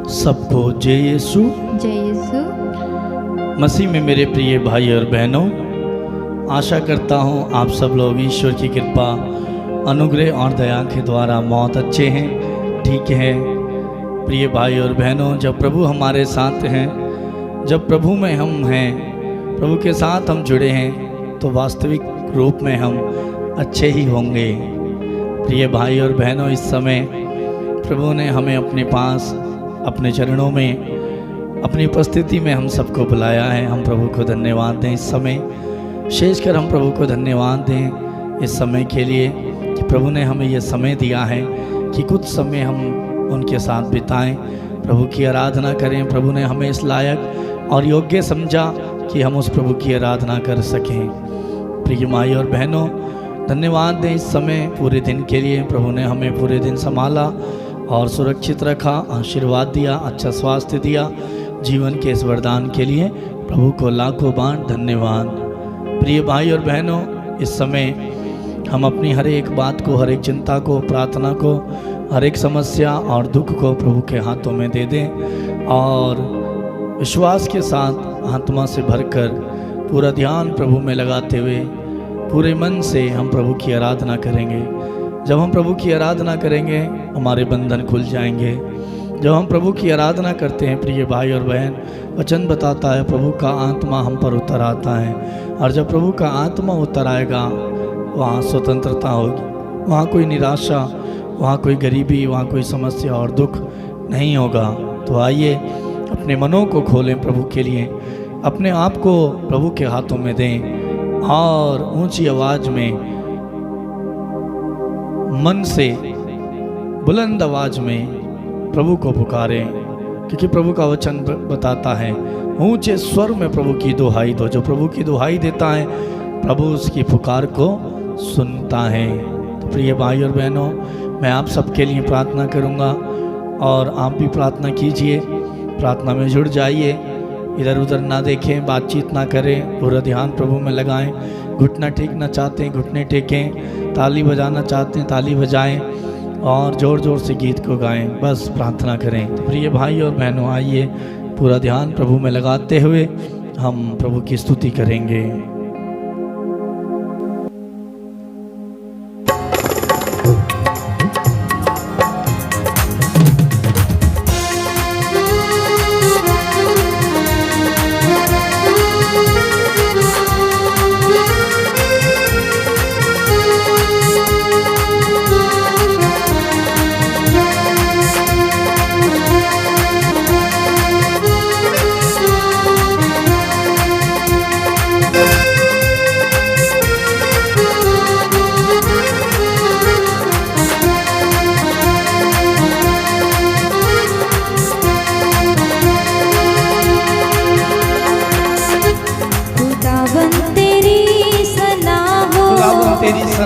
सबको जय यीशु। जय यीशु। मसीह में मेरे प्रिय भाई और बहनों, आशा करता हूँ आप सब लोग ईश्वर की कृपा, अनुग्रह और दया के द्वारा बहुत अच्छे हैं, ठीक हैं। प्रिय भाई और बहनों, जब प्रभु हमारे साथ हैं, जब प्रभु में हम हैं, प्रभु के साथ हम जुड़े हैं, तो वास्तविक रूप में हम अच्छे ही होंगे। प्रिय भाई और बहनों, इस समय प्रभु ने हमें अपने पास, अपने चरणों में, अपनी उपस्थिति में हम सबको बुलाया है। हम प्रभु को धन्यवाद दें। इस समय विशेषकर हम प्रभु को धन्यवाद दें इस समय के लिए कि प्रभु ने हमें यह समय दिया है कि कुछ समय हम उनके साथ बिताएं, प्रभु की आराधना करें। प्रभु ने हमें इस लायक और योग्य समझा कि हम उस प्रभु की आराधना कर सकें। प्रिय माई और बहनों, धन्यवाद दें इस समय पूरे दिन के लिए। प्रभु ने हमें पूरे दिन संभाला और सुरक्षित रखा, आशीर्वाद दिया, अच्छा स्वास्थ्य दिया। जीवन के इस वरदान के लिए प्रभु को लाखों बार धन्यवाद। प्रिय भाई और बहनों, इस समय हम अपनी हर एक बात को, हर एक चिंता को, प्रार्थना को, हर एक समस्या और दुख को प्रभु के हाथों में दे दें और विश्वास के साथ आत्मा से भरकर पूरा ध्यान प्रभु में लगाते हुए पूरे मन से हम प्रभु की आराधना करेंगे। जब हम प्रभु की आराधना करेंगे, हमारे बंधन खुल जाएंगे। जब हम प्रभु की आराधना करते हैं, प्रिय भाई और बहन, वचन बताता है प्रभु का आत्मा हम पर उतर आता है, और जब प्रभु का आत्मा उतर आएगा, वहाँ स्वतंत्रता होगी, वहाँ कोई निराशा, वहाँ कोई गरीबी, वहाँ कोई समस्या और दुख नहीं होगा। तो आइए अपने मनों को खोलें प्रभु के लिए, अपने आप को प्रभु के हाथों में दें और ऊंची आवाज़ में, मन से, बुलंद आवाज में प्रभु को पुकारें, क्योंकि प्रभु का वचन बताता है ऊंचे स्वर में प्रभु की दुहाई दो। जो प्रभु की दुहाई देता है, प्रभु उसकी पुकार को सुनता है। तो प्रिय भाई और बहनों, मैं आप सबके लिए प्रार्थना करूंगा और आप भी प्रार्थना कीजिए, प्रार्थना में जुड़ जाइए। इधर उधर ना देखें, बातचीत ना करें, पूरा ध्यान प्रभु में लगाएं। घुटना टेकना चाहते हैं घुटने टेकें, ताली बजाना चाहते हैं ताली बजाएं और ज़ोर ज़ोर से गीत को गाएं, बस प्रार्थना करें। तो प्रिय भाई और बहनों, आइए पूरा ध्यान प्रभु में लगाते हुए हम प्रभु की स्तुति करेंगे।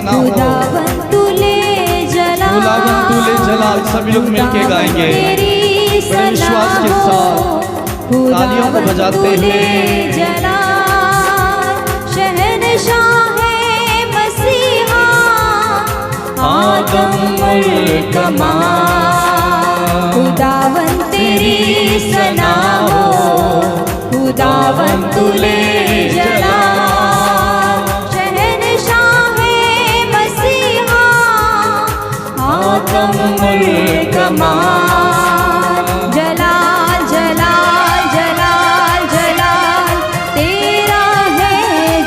खुदावन तुले जलाल, सभी लोग मिलके गाएंगे बड़े विश्वास के साथ, तालियों को बजाते हुए। शहनशाह है मसीहा, आदम मुल्क खुदावन तेरी सना हो, खुदावन तुले जलाल। जलाल जलाल जलाल जलाल तेरा है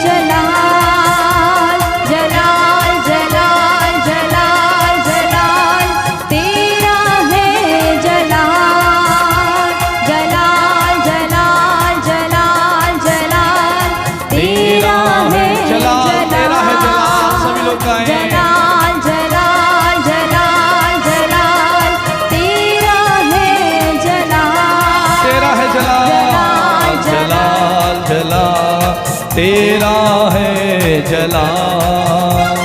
जलाल, जलाल जलाल जलाल जलाल तेरा है जलाल, जलाल जलाल जलाल जलाल तेरा है जलाल, तेरा है जलाल। सभी लोग गाएं। जलाल जलाल जलाल जलाल तेरा है जलाल, तेरा है जलाल, जलाल जलाल तेरा है जलाल।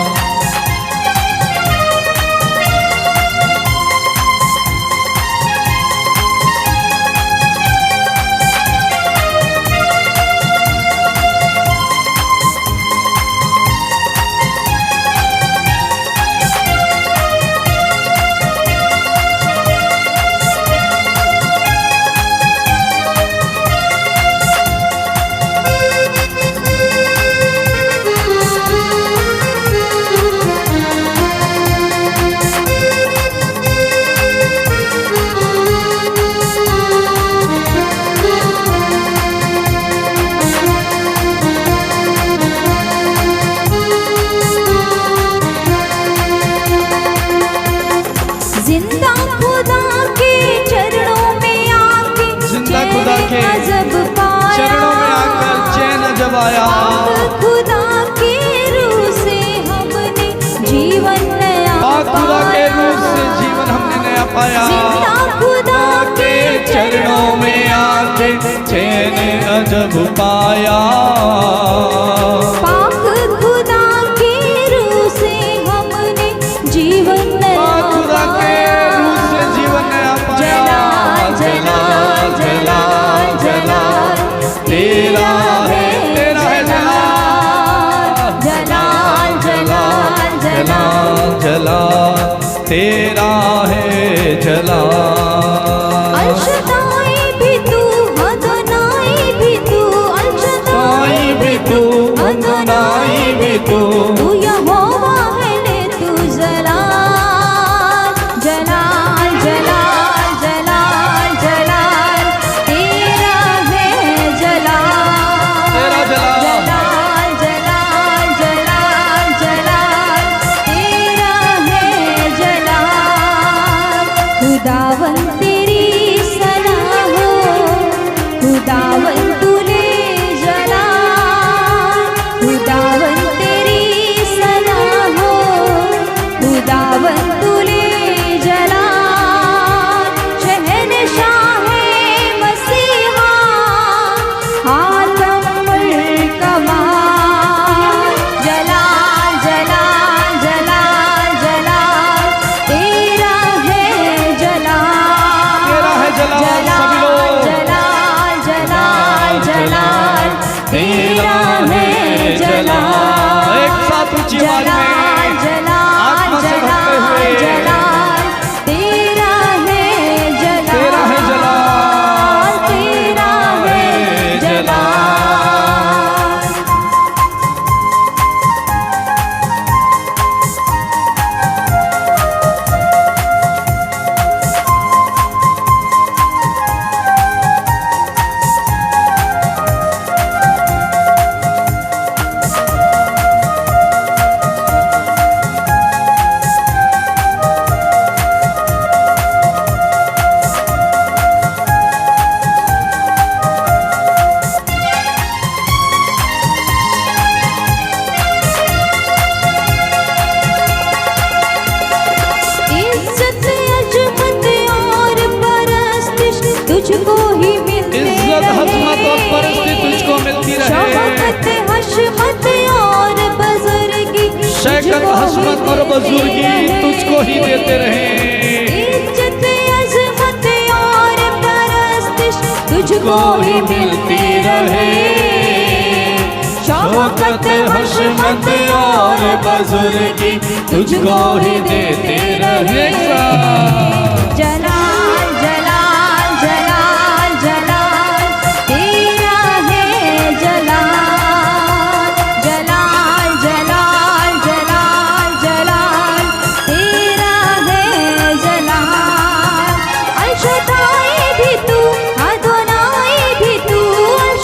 के चैन अजब पाया। पाक खुदा के रूह से हमने जीवन नया खुदा के रूह से जीवन नया पाया। जलाल जलाल जलाल तेरा है जलाल जलाल जलाल जलाल जलाल तेरा है जलाल। अल-शदाई भी तू अदोनाई भी तू अल-शदाई भी तू अदोनाई भी तू तू यहोवा है ले तू जलाल जलाल जलाल जलाल जलाल तेरा है जलाल तेरा जलाल जलाल जलाल जलाल जलाल तेरा है जलाल। खुदावन तेरी सना हो खुदावन तुले जलाल खुदावन तेरी सना हो खुदावन तुले जलाल। शहंशाह मसीहा हातमुल कमाल जलाल जलाल जलाल जलाल तेरा है जलाल तेरा है जलाल। सभी लोग जलाल जलाल जलाल तेरा है जलाल। एक साथ ऊंची आवाज में जलाल आत्मा से भरते जलाल हुए जलाल तेरा है जलाल तेरा है जलाल तेरा है जलाल। इज्जत अजमत और परस्तिश तुझको ही मिलती इज्जत हजमत और परस्ती तुझको मिलती रहे। शौकत हशमत और बुजुर्गी शौकत हशमत और बुजुर्गी तुझको ही देते रहे। इज्जत अजमत और परस्तिश तुझको ही मिलती रहे। शौकत हशमत और बुजुर्गी तुझको ही देते रहे। जलाल जलाल जलाल जलाल तेरा है जलाल जलाल जलाल जलाल जलाल तेरा है जलाल। अल-शदाई भी तू अदोनाई भी तू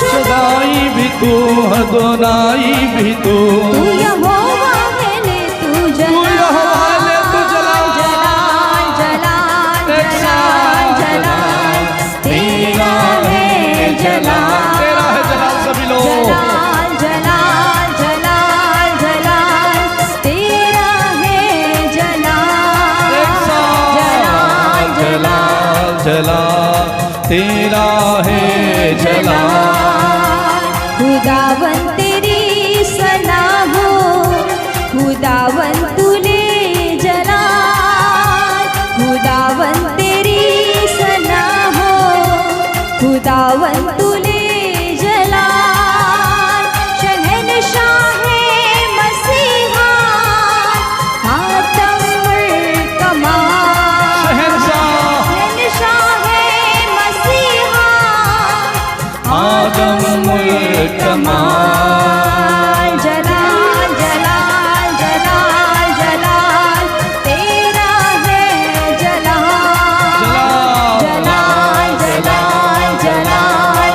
सदाई भी तू अदोनाई भी तू तू यहोवा है ले तू यहोवा है ले तू जलाल जलाल जलाल जलाल जलाल तेरा है जलाल तेरा है जलाल। सभी लोग जलाल जलाल जलाल जलाल तेरा है जलाल जलाल जलाल जलाल तेरा है जलाल। खुदावन तेरी सना हो खुदावन तुले जलाल खुदावन तेरी सना हो खुदावन तुले जलाल। शहंशाह मसीहा हातमुल कमाल शहंशाह शहंशाह मसीहा आदमुल कमाल। जलाल जलाल जलाल जलाल तेरा है जलाल जलाल जलाल जलाल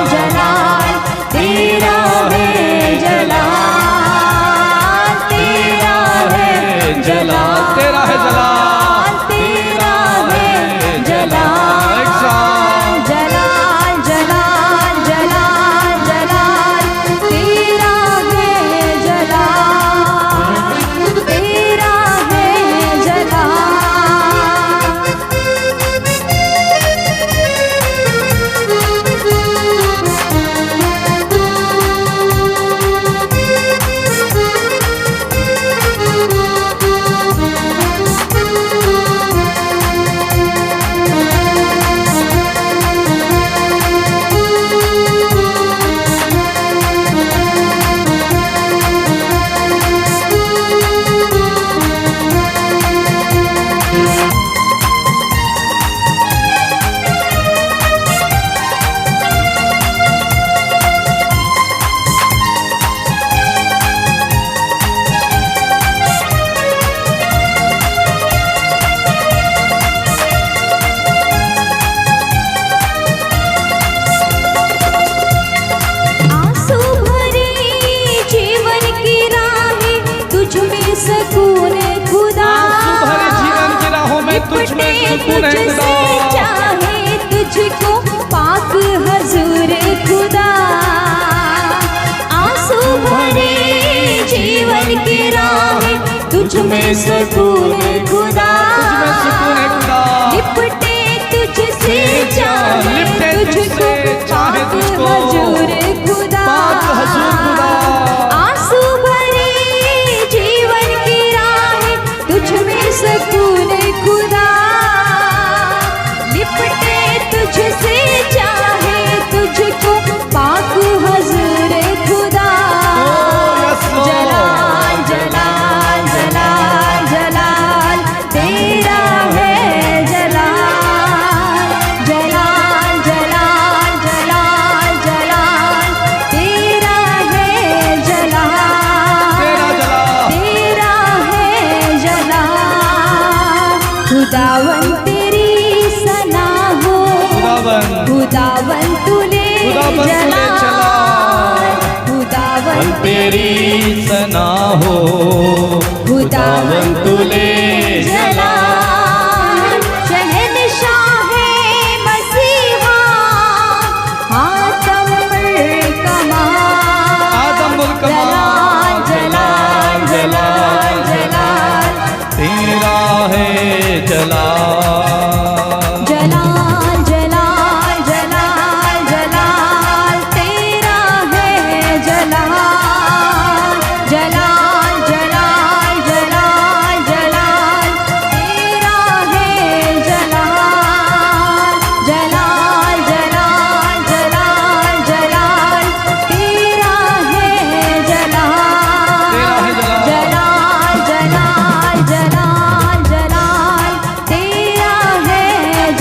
में सुकून खुदा, तुझमें सुकून है खुदा। लिपटे तुझसे चाहे लिपटे तुझको, चाहे पाक तुझको, हजूर खुदा, पाक हजूर खुदा। आंसू भरे जीवन की राहें तुझमें सुकून खुदा, लिपटे तुझसे चाहे तुझको, पाक हजूर खुदा। जलाल जलाल जलाल जलाल तेरा है जलाल, जलाल जलाल जलाल जलाल तेरा है जलाल, तेरा है जलाल। खुदावन तेरी सना हो, खुदावन तुले जलाल, खुदावन तेरी सना हो, खुदावन तुले जलाल। शहंशाहे मसीहा आदमुल कमाल, जलाल जलाल जलाल जलाल तेरा है जलाल, जलाल जलाल जलाल जलाल तेरा है जलाल, जलाल जलाल जलाल जलाल तेरा है जलाल, जलाल जलाल जलाल जलाल तेरा है जलाल, जलाल जलाल जलाल जलाल तेरा है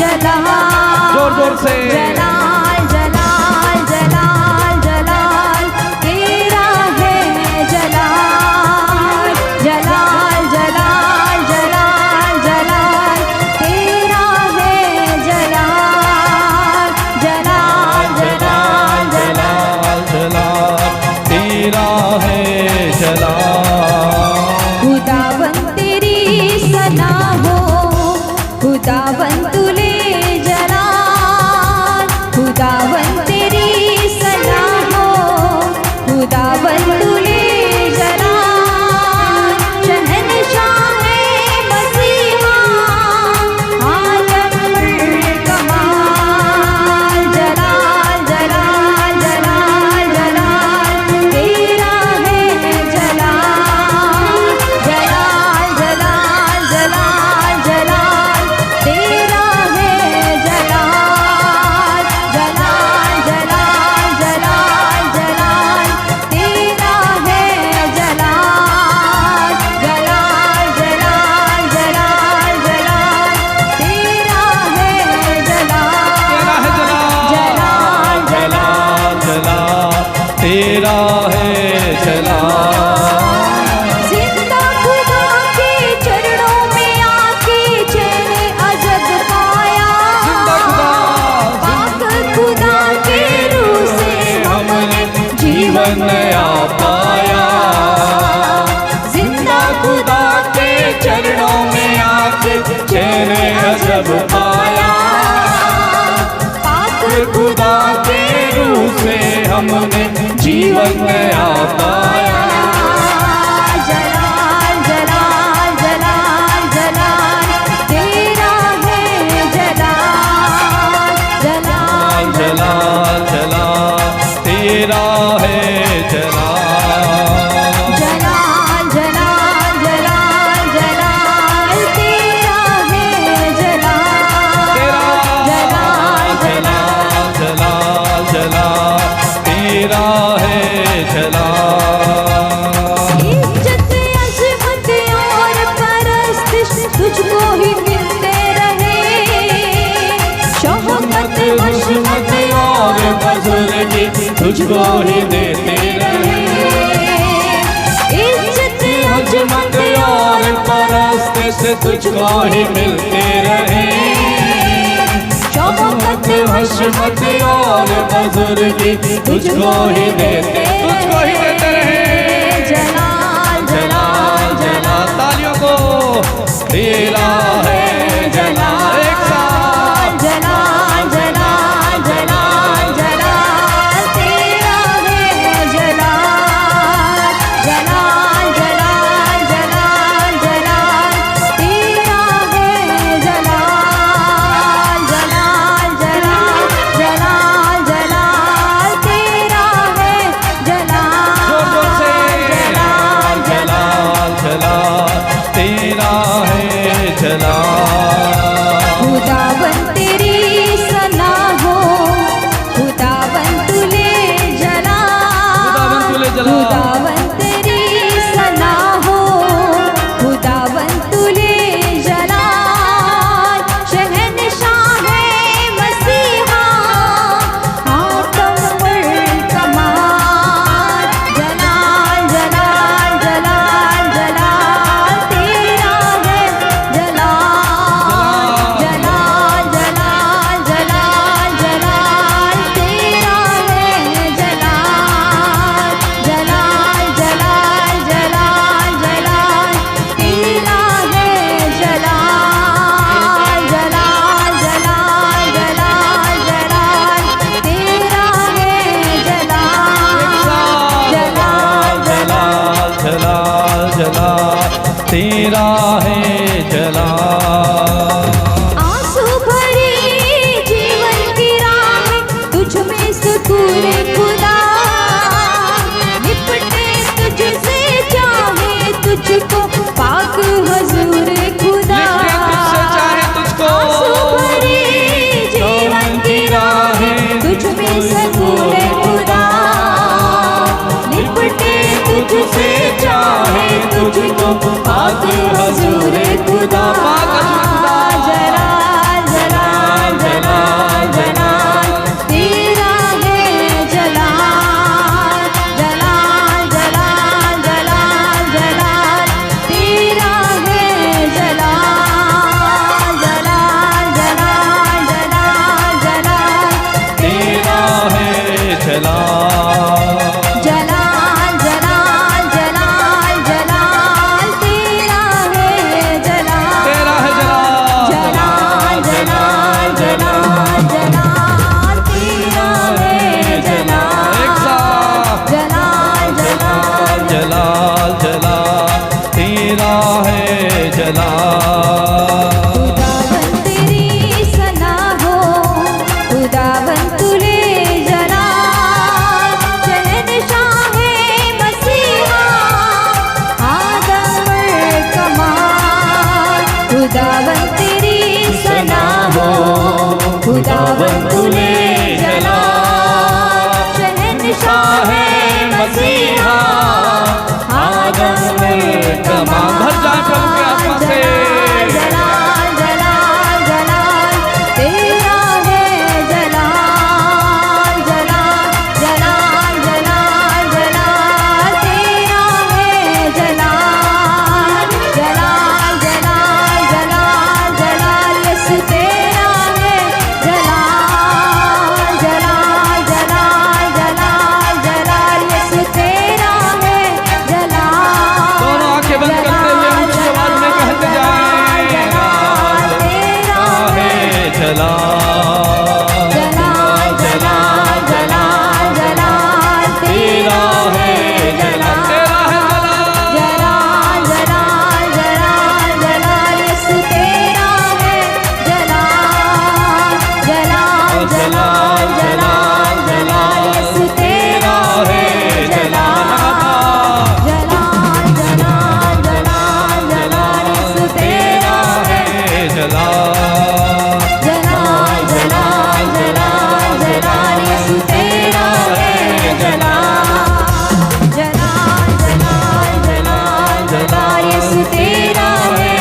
जलाल। जोर जोर से जलाल जलाल जलाल जलाल तेरा है जलाल, जलाल जलाल जलाल जलाल तेरा है जलाल, जलाल जलाल जलाल जलाल तेरा है जलाल। खुदावन तेरी सना हो, खुदावन तुले जलाल, खुदावन तेरी सना हो, खुदावन तुले जलाल। शहंशाहे मसीहा आलमुल कमाल, जलाल जलाल जलाल जलाल तेरा है जलाल, जलाल जलाल जलाल जलाल तेरा है जलाल, जलाल जलाल जलाल जलाल तेरा है जलाल, जलाल जलाल जलाल जलाल तेरा है जलाल, जलाल जलाल तेरा है जलाल। जिंदा खुदा के चरणों में आके चैन अजब पाया, पाक खुदा के रूह से हमने जीवन नया पाया। जिंदा खुदा के चरणों में आके चैन अजब पाया, पाक खुदा के रूह से हमने जीवन नया पाया। जलाल जलाल जलाल जलाल तेरा है जलाल, जलाल जलाल जलाल तेरा है जलाल। जलाल जलाल जलाल जलाल तेरा है जलाल, जलाल जलाल जलाल जलाल तेरा है जलाल। इज्जत अज़मत और परस्तिश तुझको ही मिलते रहे, शौकत हशमत और बुजुर्गी तुझको ही देते रहे। इज्जत अजमत और परस्तिश तुझको ही मिलते रहे। शौकत हशमत और बुजुर्गी तुझको ही देते रहे। जलाल जलाल जलाल तालियों को तेरा है जलाल। एक साथ जलाल जलाल जलाल जलाल तेरा है जलाल, जलाल जलाल जलाल तेरा है जला। आंसू भरी जीवन की राह तुझ में सुकून खुदा, लिपटे तुझसे चाहे तुझको पाक हुजूर खुदा। तुझसे चाहे तुझको आंसू भरी जीवन की राह तुझ में सुकून खुदा, लिपटे तुझसे चाहे तुझको पाक हुजूर खुदा। जलाल जलाल जलाल जलाल तेरा है जलाल, जलाल जलाल जलाल जलाल तेरा है जलाल, जलाल जलाल जलाल जलाल तेरा है जला। जलाल जलाल जलाल जलाल तेरा है जलाल, तेरा है जला। जलाल जलाल जलाल जलाल तेरा है जलाल। एक साथ जलाल जलाल जलाल जला तेरा है जला। खुदावन तेरी सना हो, खुदावन तुले जलाल, शहंशाह मसीहा आदम कमाल। खुदावन तेरी सना हो, खुदावन तुले जलाल, शहंशाह मसीहा आदम कमाल। भर जाए प्रभु के आत्मा से। जलाल जलाल जलाल तेरा है जलाल, जलाल जलाल जलाल जलाल तेरा है जलाल, जलाल जलाल जलाल जलाल यस तेरा है जलाल, जलाल जलाल जलाल जलाल यस तेरा है जलाल। दोनों आंखें बंद करते हुए ऊंची आवाज में कहते जाएं, तेरा है जला। जलाल जलाल जलाल जलाल तेरा है जलाल, तेरा है जला। जलाल जलाल जलाल जलाल यस तेरा है जलाल, जलाल जलाल जलाल जलाल यस तेरा है जलाल। जलाल जलाल जलाल जलाल यस तेरा है जला। जलाल जलाल जलाल जलाल यस तेरा है जलाल, जलाल जलाल जलाल जलाल यस तेरा है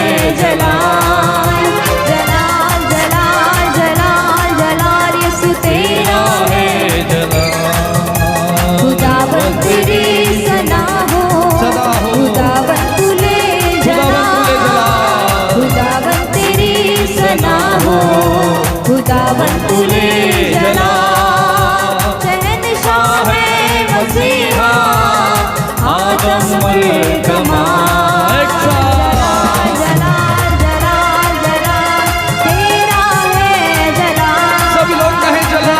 जलाल, जलाल जलाल जलाल जलाल यस तेरा है जला। खुदावन तेरी सना हो, सदा हो। खुदावन तुले जलाल, खुदावन तेरी सना हो, खुदावन तुले जलाल, शहंशाह मसीहा आदम कमाल। एक साथ जलाल जलाल जलाल तेरा है जलाल, सभी लोग कहें जला।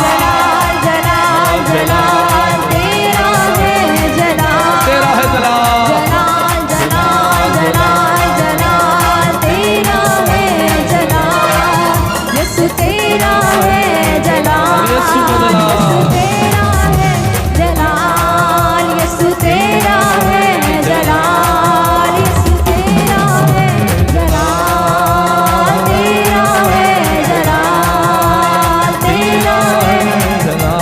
जलाल जलाल तेरा है जलाल, तेरा है जला। जलाल जलाल जलाल जलाल तेरा है जलाल, यस तेरा है जलाल, यीशु का जलाल। यस तेरा है जलाल, यस तेरा है जलाल, यस तेरा है जलाल, तेरा है जलाल, तेरा है जला।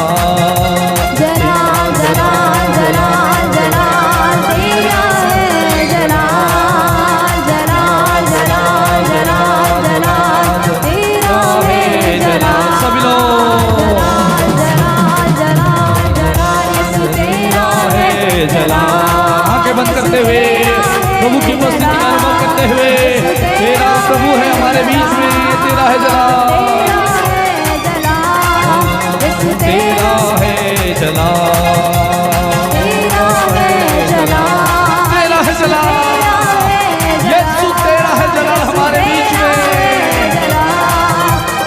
जलाल जलाल जलाल जलाल तेरा है जलाल, जलाल जलाल जलाल जलाल तेरा है जलाल। सभी लोग जलाल जलाल जलाल जलाल यस तेरा है जला। आंखें बंद करते हुए प्रभु की उपस्थिति का अनुभव करते हुए, तेरा प्रभु है हमारे बीच में, तेरा है जला। तेरा है जलाल, तेरा है जला। तेरा है जलाल, तेरा है जला। यीशु तेरा है जला हमारे बीच में।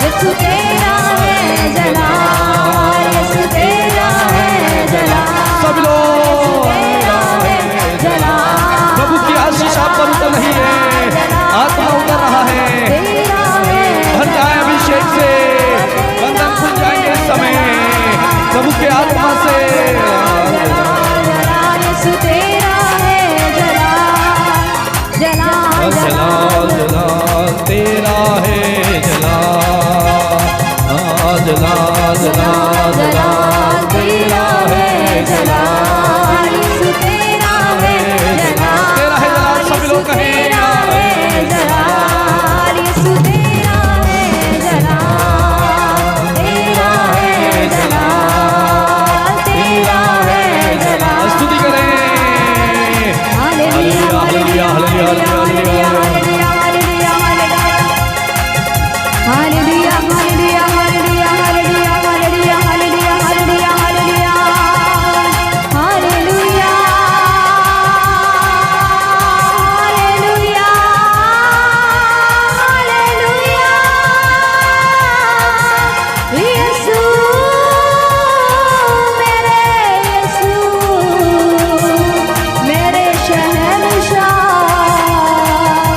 यीशु तेरा है जलाल, यीशु तेरा है जलाल, सभी लोग तेरा है जलाल। प्रभु की आशीष आप पर उतर रही प्रभु के आत्मा से यीशु तेरा है जलाल जलाल जलाल जलाल तेरा है जलाल जलाल जलाल जलाल तेरा है जलाल यीशु तेरा है जलाल तेरा है जलाल सभी लोग कहें जलाल यीशु तेरा है जलाल तेरा है जलाल तेरा है जलाल स्तुति करें hallelujah hallelujah hallelujah hallelujah hallelujah hallelujah hallelujah hallelujah hallelujah hallelujah hallelujah hallelujah hallelujah hallelujah यीशु मेरे शहंशाह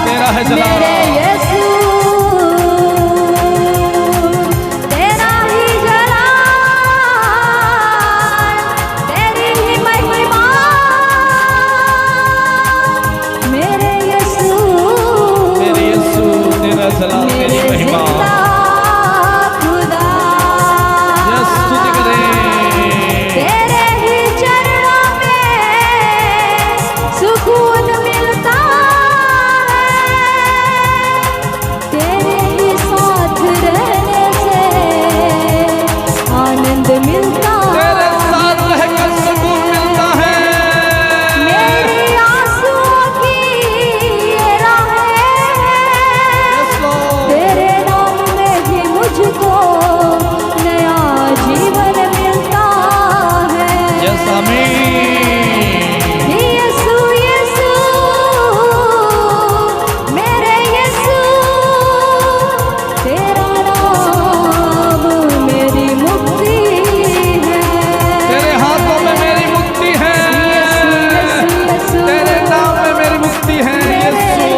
तेरा है जलाल मेरे यीशु तेरा ही जलाल तेरी ही महिमा मेरे यीशु मेरे यीशु तेरा जलाल मेरी महिमा जिंदा खुदा यस स्तुति करें तेरे ही चरणों में सुकून मिलता है तेरे ही साथ रहने से आनंद मिलता तेरे साथ रहकर सुकून मिलता है मेरी आंसुओं की ये राहें यस लॉर्ड तेरे नाम में भी मुझको नया जीवन मिलता है यस आमीन यीशु यीशु मेरे यीशु तेरा नाम मेरी मुक्ति है तेरे हाथों में मेरी मुक्ति है तेरे नाम में मेरी मुक्ति है यीशु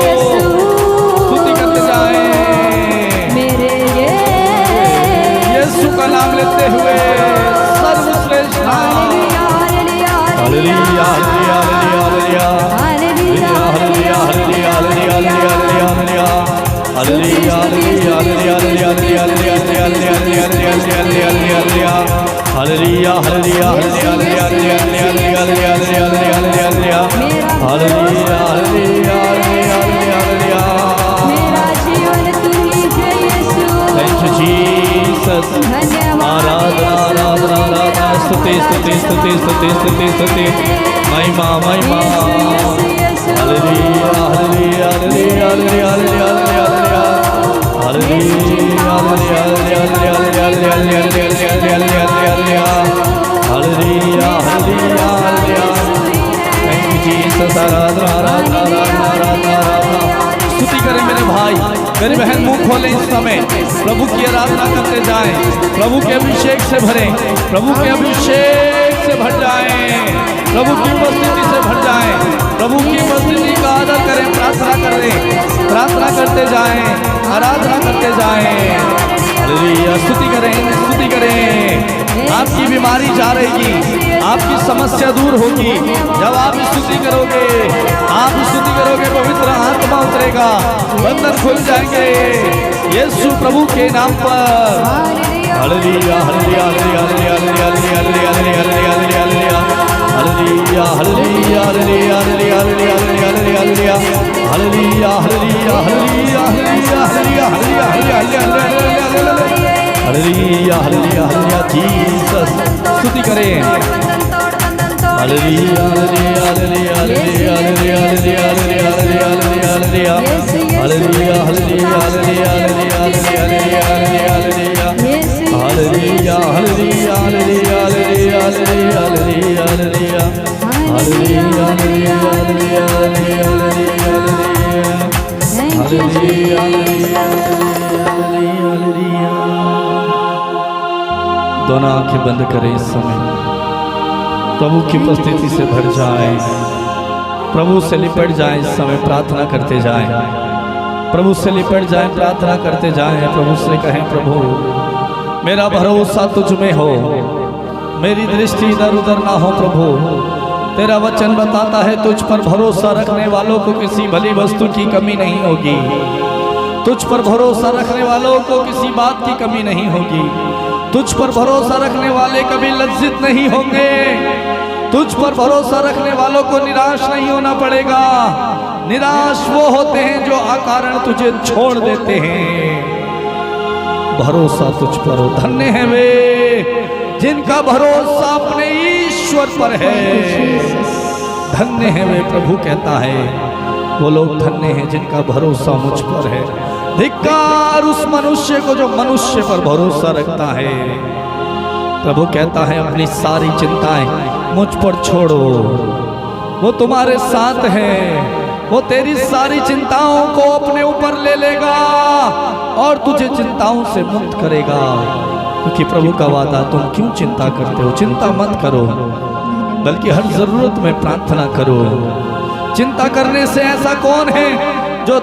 स्तुति करते जाएं मेरे यीशु का नाम लेते हुए सर्वश्रेष्ठ नाम hallelujah hallelujah hallelujah hallelujah hallelujah hallelujah hallelujah hallelujah hallelujah मेरा जीवन तू ही है यीशु थैंक यू जीसस धन्यवाद आराधना आराधना आराधना स्तुति स्तुति स्तुति स्तुति स्तुति स्तुति महिमा महिमा hallelujah hallelujah hallelujah hallelujah hallelujah hallelujah hallelujah thank you Jesus आराधना आराधना आराधना आराधना आराधना स्तुति करें मेरे भाई मेरी बहन मुंह खोले इस समय प्रभु की आराधना करते जाएं प्रभु के अभिषेक से भरें प्रभु के अभिषेक से भर जाएं प्रभु की उपस्थिति से भर जाएं प्रभु की उपस्थिति का आदर करें प्रार्थना करते जाएं आराधना करते जाएं हालेलुया स्तुति करें आपकी बीमारी जा रहेगी आपकी समस्या दूर होगी जब आप स्तुति करोगे पवित्र आत्मा उतरेगा बंधन खुल जाएंगे यीशु प्रभु के नाम पर hallelujah hallelujah hallelujah hallelujah hallelujah hallelujah hallelujah hallelujah hallelujah hallelujah hallelujah hallelujah hallelujah hallelujah hallelujah Jesus स्तुति करें hallelujah hallelujah hallelujah hallelujah hallelujah hallelujah hallelujah hallelujah hallelujah hallelujah hallelujah hallelujah hallelujah दोनों आंखें बंद करें इस समय प्रभु की उपस्थिति से भर जाएं प्रभु से लिपट जाएं इस समय प्रार्थना करते जाएं प्रभु से लिपट जाएं प्रार्थना करते जाएं प्रभु से कहें प्रभु मेरा भरोसा तुझ में हो मेरी दृष्टि इधर उधर ना हो प्रभु। तेरा वचन बताता है तुझ पर भरोसा रखने वालों को किसी भली वस्तु की कमी नहीं होगी। तुझ पर भरोसा रखने वालों को किसी बात की कमी नहीं होगी। तुझ पर भरोसा रखने वाले कभी लज्जित नहीं होंगे। तुझ पर भरोसा रखने वालों को निराश नहीं होना पड़ेगा। निराश वो होते हैं जो अकारण तुझे छोड़ देते हैं। भरोसा तुझ पर हो। धन्य है वे जिनका भरोसा अपने ईश्वर पर है। धन्य है वे, प्रभु कहता है वो लोग धन्य हैं जिनका भरोसा मुझ पर है। धिक्कार उस मनुष्य को जो मनुष्य पर भरोसा रखता है। प्रभु कहता है अपनी सारी चिंताएं मुझ पर छोड़ो, वो तुम्हारे साथ है। वो तेरी सारी चिंताओं को अपने ऊपर ले लेगा और तुझे चिंताओं से मुक्त करेगा। क्योंकि प्रभु का वादा, तुम क्यों चिंता करते हो? चिंता मत करो, बल्कि हर जरूरत में प्रार्थना करो। चिंता करने से ऐसा कौन है जो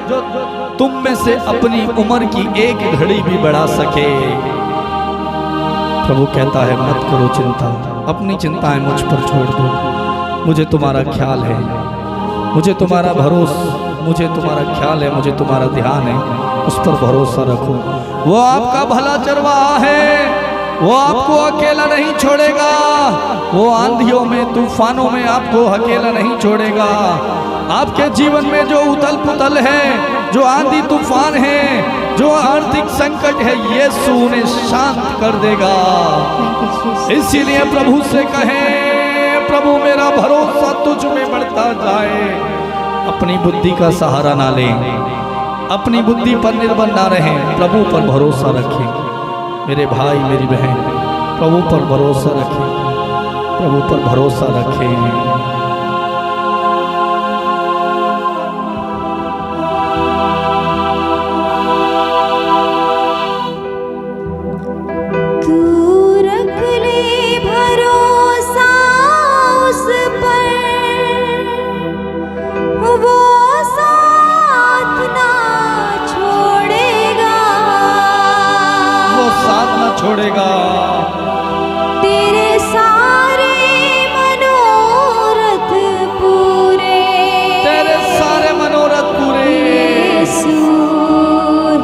तुम में से अपनी उम्र की एक घड़ी भी बढ़ा सके? प्रभु कहता है मत करो चिंता, अपनी चिंताएं मुझ पर छोड़ दो। मुझे तुम्हारा ख्याल है, मुझे तुम्हारा भरोसा, मुझे तुम्हारा ख्याल है, मुझे तुम्हारा ध्यान है। उस पर भरोसा रखो। वो आपका भला चरवाहा है। वो आपको अकेला नहीं छोड़ेगा। वो आंधियों में, तूफानों में आपको अकेला नहीं छोड़ेगा। आपके जीवन में जो उथल पुथल है, जो आंधी तूफान है, जो आर्थिक संकट है, यीशु उन्हें शांत कर देगा। इसीलिए प्रभु से कहें, प्रभु मेरा भरोसा तुझ में बढ़ता जाए। अपनी बुद्धि का सहारा ना लें, अपनी बुद्धि पर निर्भर ना रहें, प्रभु पर भरोसा रखें। मेरे भाई मेरी बहन, प्रभु पर भरोसा रखें, प्रभु पर भरोसा रखें। छोड़ेगा तेरे सारे मनोरथ पूरे, तेरे सारे मनोरथ पूरे यीशु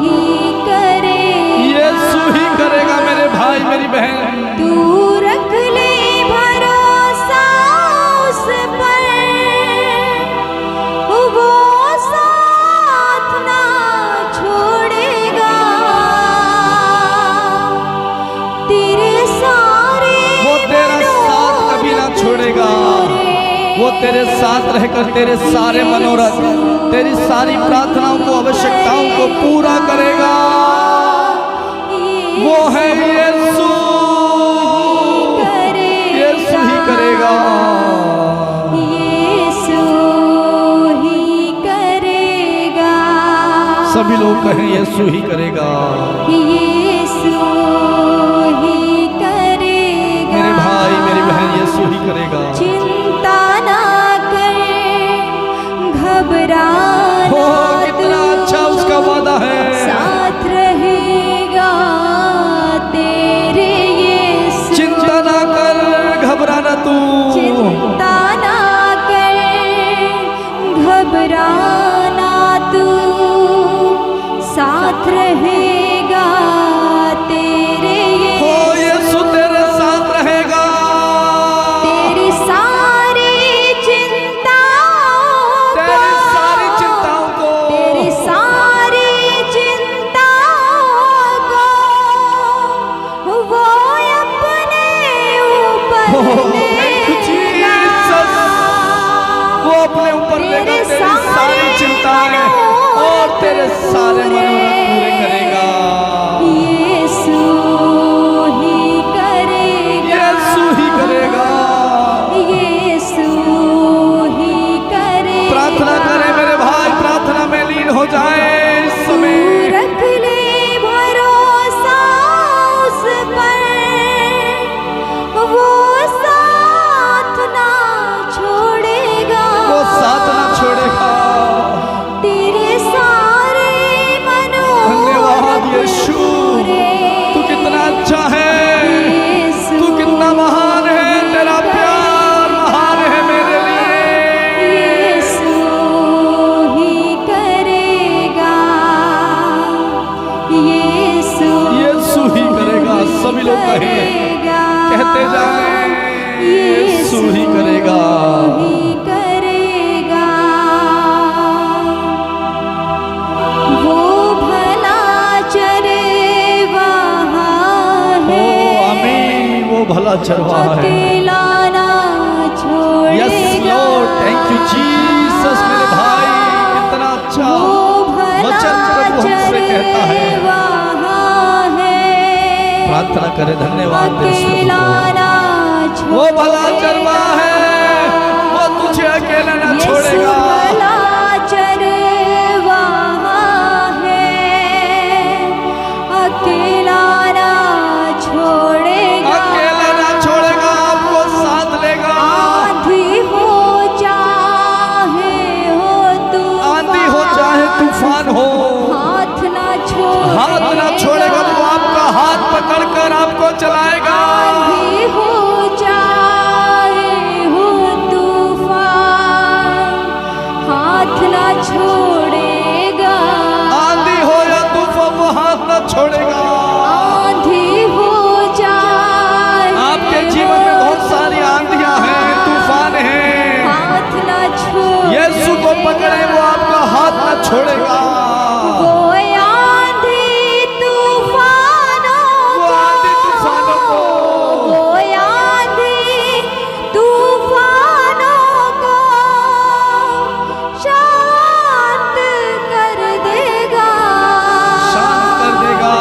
ही करे, यीशु ही करेगा। मेरे भाई मेरी बहन, तू रख ले भरोसा उस पर, वो साथ ना छोड़ेगा। छोड़ेगा वो तेरे साथ रहकर तेरे सारे मनोरथ, तेरी सारी प्रार्थनाओं को, आवश्यकताओं को पूरा करेगा। वो है यीशु, यीशु ही करेगा, यीशु ही करेगा। सभी लोग कहें यीशु ही करेगा, यीशु ही करेगा। मेरे भाई मेरी बहन, यीशु ही करेगा। चिंता ना कर, घबराना, कितना अच्छा उसका वादा है। साथ रहेगा तेरे यीशु। चिंता ना कर, घबराना तू, चिंता ना कर, घबराना तू, साथ रहेगा तेरे यीशु, तेरे साथ रहेगा। तेरी सारी चिंताओं को, तेरी सारी चिंताओं को, तेरी सारी चिंताओं को वो अपने ऊपर लेगा। वो अपने ऊपर लेगा तेरी सारी चिंताएं और तेरे सारे मनोरथ पूरे करेगा। यीशु ही करेगा, यीशु ही करेगा, यीशु ही करेगा। प्रार्थना करें मेरे भाई, प्रार्थना में लीन हो जाए इस समय। रख ले भरोसा उस पर, वो साथ ना छोड़ेगा, वो साथ ना छोड़ेगा। तेरे सारे मनोरथ लोग कहें, कहते जाएं यीशु ही करेगा। ही करेगा। वो भला चरवाहा है, आमीन, वो भला चरवाहा है। अकेला ना छोड़ेगा। Yes Lord, thank you Jesus. मेरे भाई कितना अच्छा वचन प्रभु हमसे कहता है। प्रार्थना करे, धन्यवाद दे इस प्रभु को। वो भला चरवाहा है, वो तुझे अकेला ना छोड़ेगा। भला चरवाहा है, अकेला ना छोड़ेगा। अकेला ना छोड़ेगा, आपको साथ लेगा। आंधी हो चाहे हो तूफान, आंधी हो चाहे तूफान हो, हाथ ना छोड़ेगा। वो आपका हाथ पकड़कर आपको चलाएगा। आंधी हो चाहे हो तूफान, हाथ ना छोड़ेगा। आंधी हो या तूफान, वो हाथ न छोड़ेगा। आंधी हो जाए, आपके जीवन में बहुत सारी आंधियां हैं, तूफान हैं, हाथ ना छोड़ेगा। यीशु को पकड़े, वो आपका हाथ न छोड़ेगा। वो आंधी तूफानों को, वो आंधी तूफानों को शांत कर देगा। शांत कर देगा।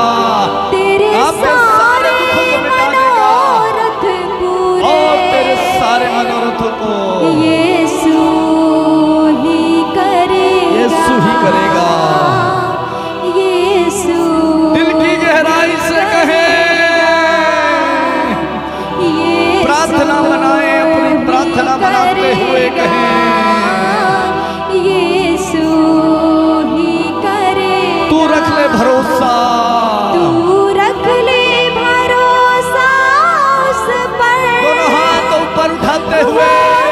तेरे आपके सारे दुखों को मिटा देगा मनोरथ पूरे, और तेरे सारे मनोरथों को यीशु ही करेगा। यीशु ही करेगा। यीशु दिल की गहराई से कहे, प्रार्थना बनाए, अपनी प्रार्थना बनाते हुए कहें, यीशु ही करेगा। तू रख ले भरोसा, तू रख ले भरोसा उस पर, दोनों हाथ ऊपर उठाते हुए,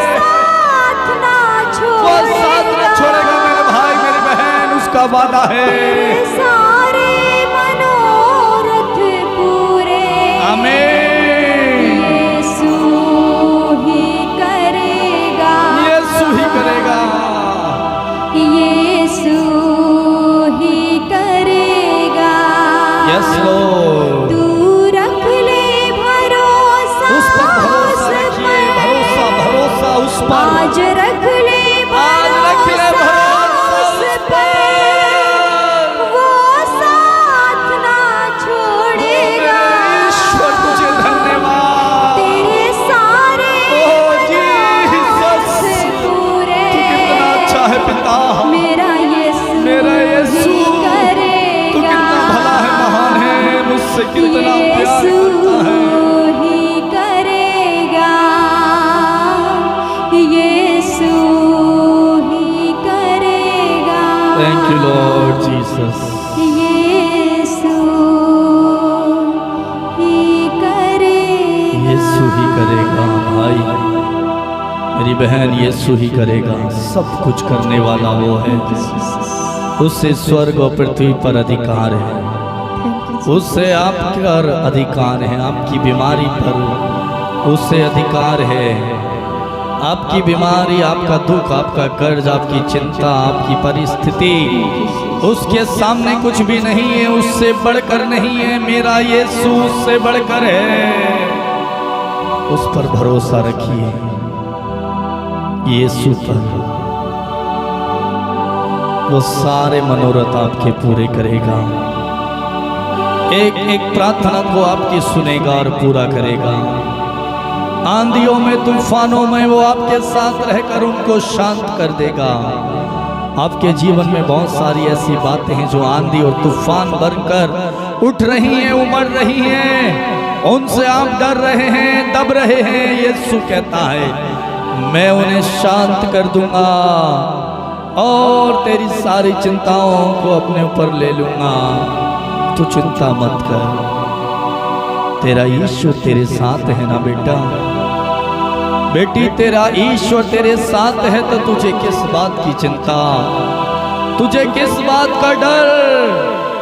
साथ ना वो साथ न छोड़ेगा। मेरे भाई मेरी बहन, उसका वादा है। तेरे सारे मनोरथ पूरे, आमीन। यीशु ही करेगा। यीशु ही करेगा। यीशु ही करेगा। Yes Lord. तू रख ले भरोसा उस पर भरोसा रखिए, भरोसा भरोसा उस पर। आज रख ले आज रख ले भरोसा उस पर। वो साथ ना छोड़ेगा। ईश्वर तुझे धन्यवाद। तेरे सारे ओ जीसस, पूरे, तू कितना अच्छा है पिता। मेरा यीशु यीशु, करेगा। तू कितना भला है, महान है, मुझसे कितना प्यार करता है। ही करेगा। यीशु ही करेगा। Thank you Lord Jesus. यीशु ही करेगा। यीशु ही करेगा भाई, मेरी बहन, यीशु ही करेगा। सब कुछ करने वाला वो है। उससे स्वर्ग और पृथ्वी पर अधिकार है, उससे आपका अधिकार है। आपकी बीमारी पर उससे अधिकार है। आपकी बीमारी, आपका दुख, आपका कर्ज, आपकी चिंता, आपकी परिस्थिति उसके सामने कुछ भी नहीं है, उससे बढ़कर नहीं है। मेरा यीशु उससे बढ़कर है। उस पर भरोसा रखिए, यीशु पर। वो सारे मनोरथ आपके पूरे करेगा। एक एक प्रार्थना को आपकी सुनेगा और पूरा करेगा। आंधियों में, तूफानों में वो आपके साथ रहकर उनको शांत कर देगा। आपके जीवन में बहुत सारी ऐसी बातें हैं जो आंधी और तूफान बनकर उठ रही हैं, उमड़ रही हैं, उनसे आप डर रहे हैं, दब रहे हैं। यीशु कहता है मैं उन्हें शांत कर दूंगा और तेरी सारी चिंताओं को अपने ऊपर ले लूंगा। तू चिंता मत कर, तेरा ईश्वर तेरे साथ है ना बेटा। बेटी, तेरा ईश्वर तेरे साथ है तो तुझे किस बात की चिंता, तुझे किस बात का डर,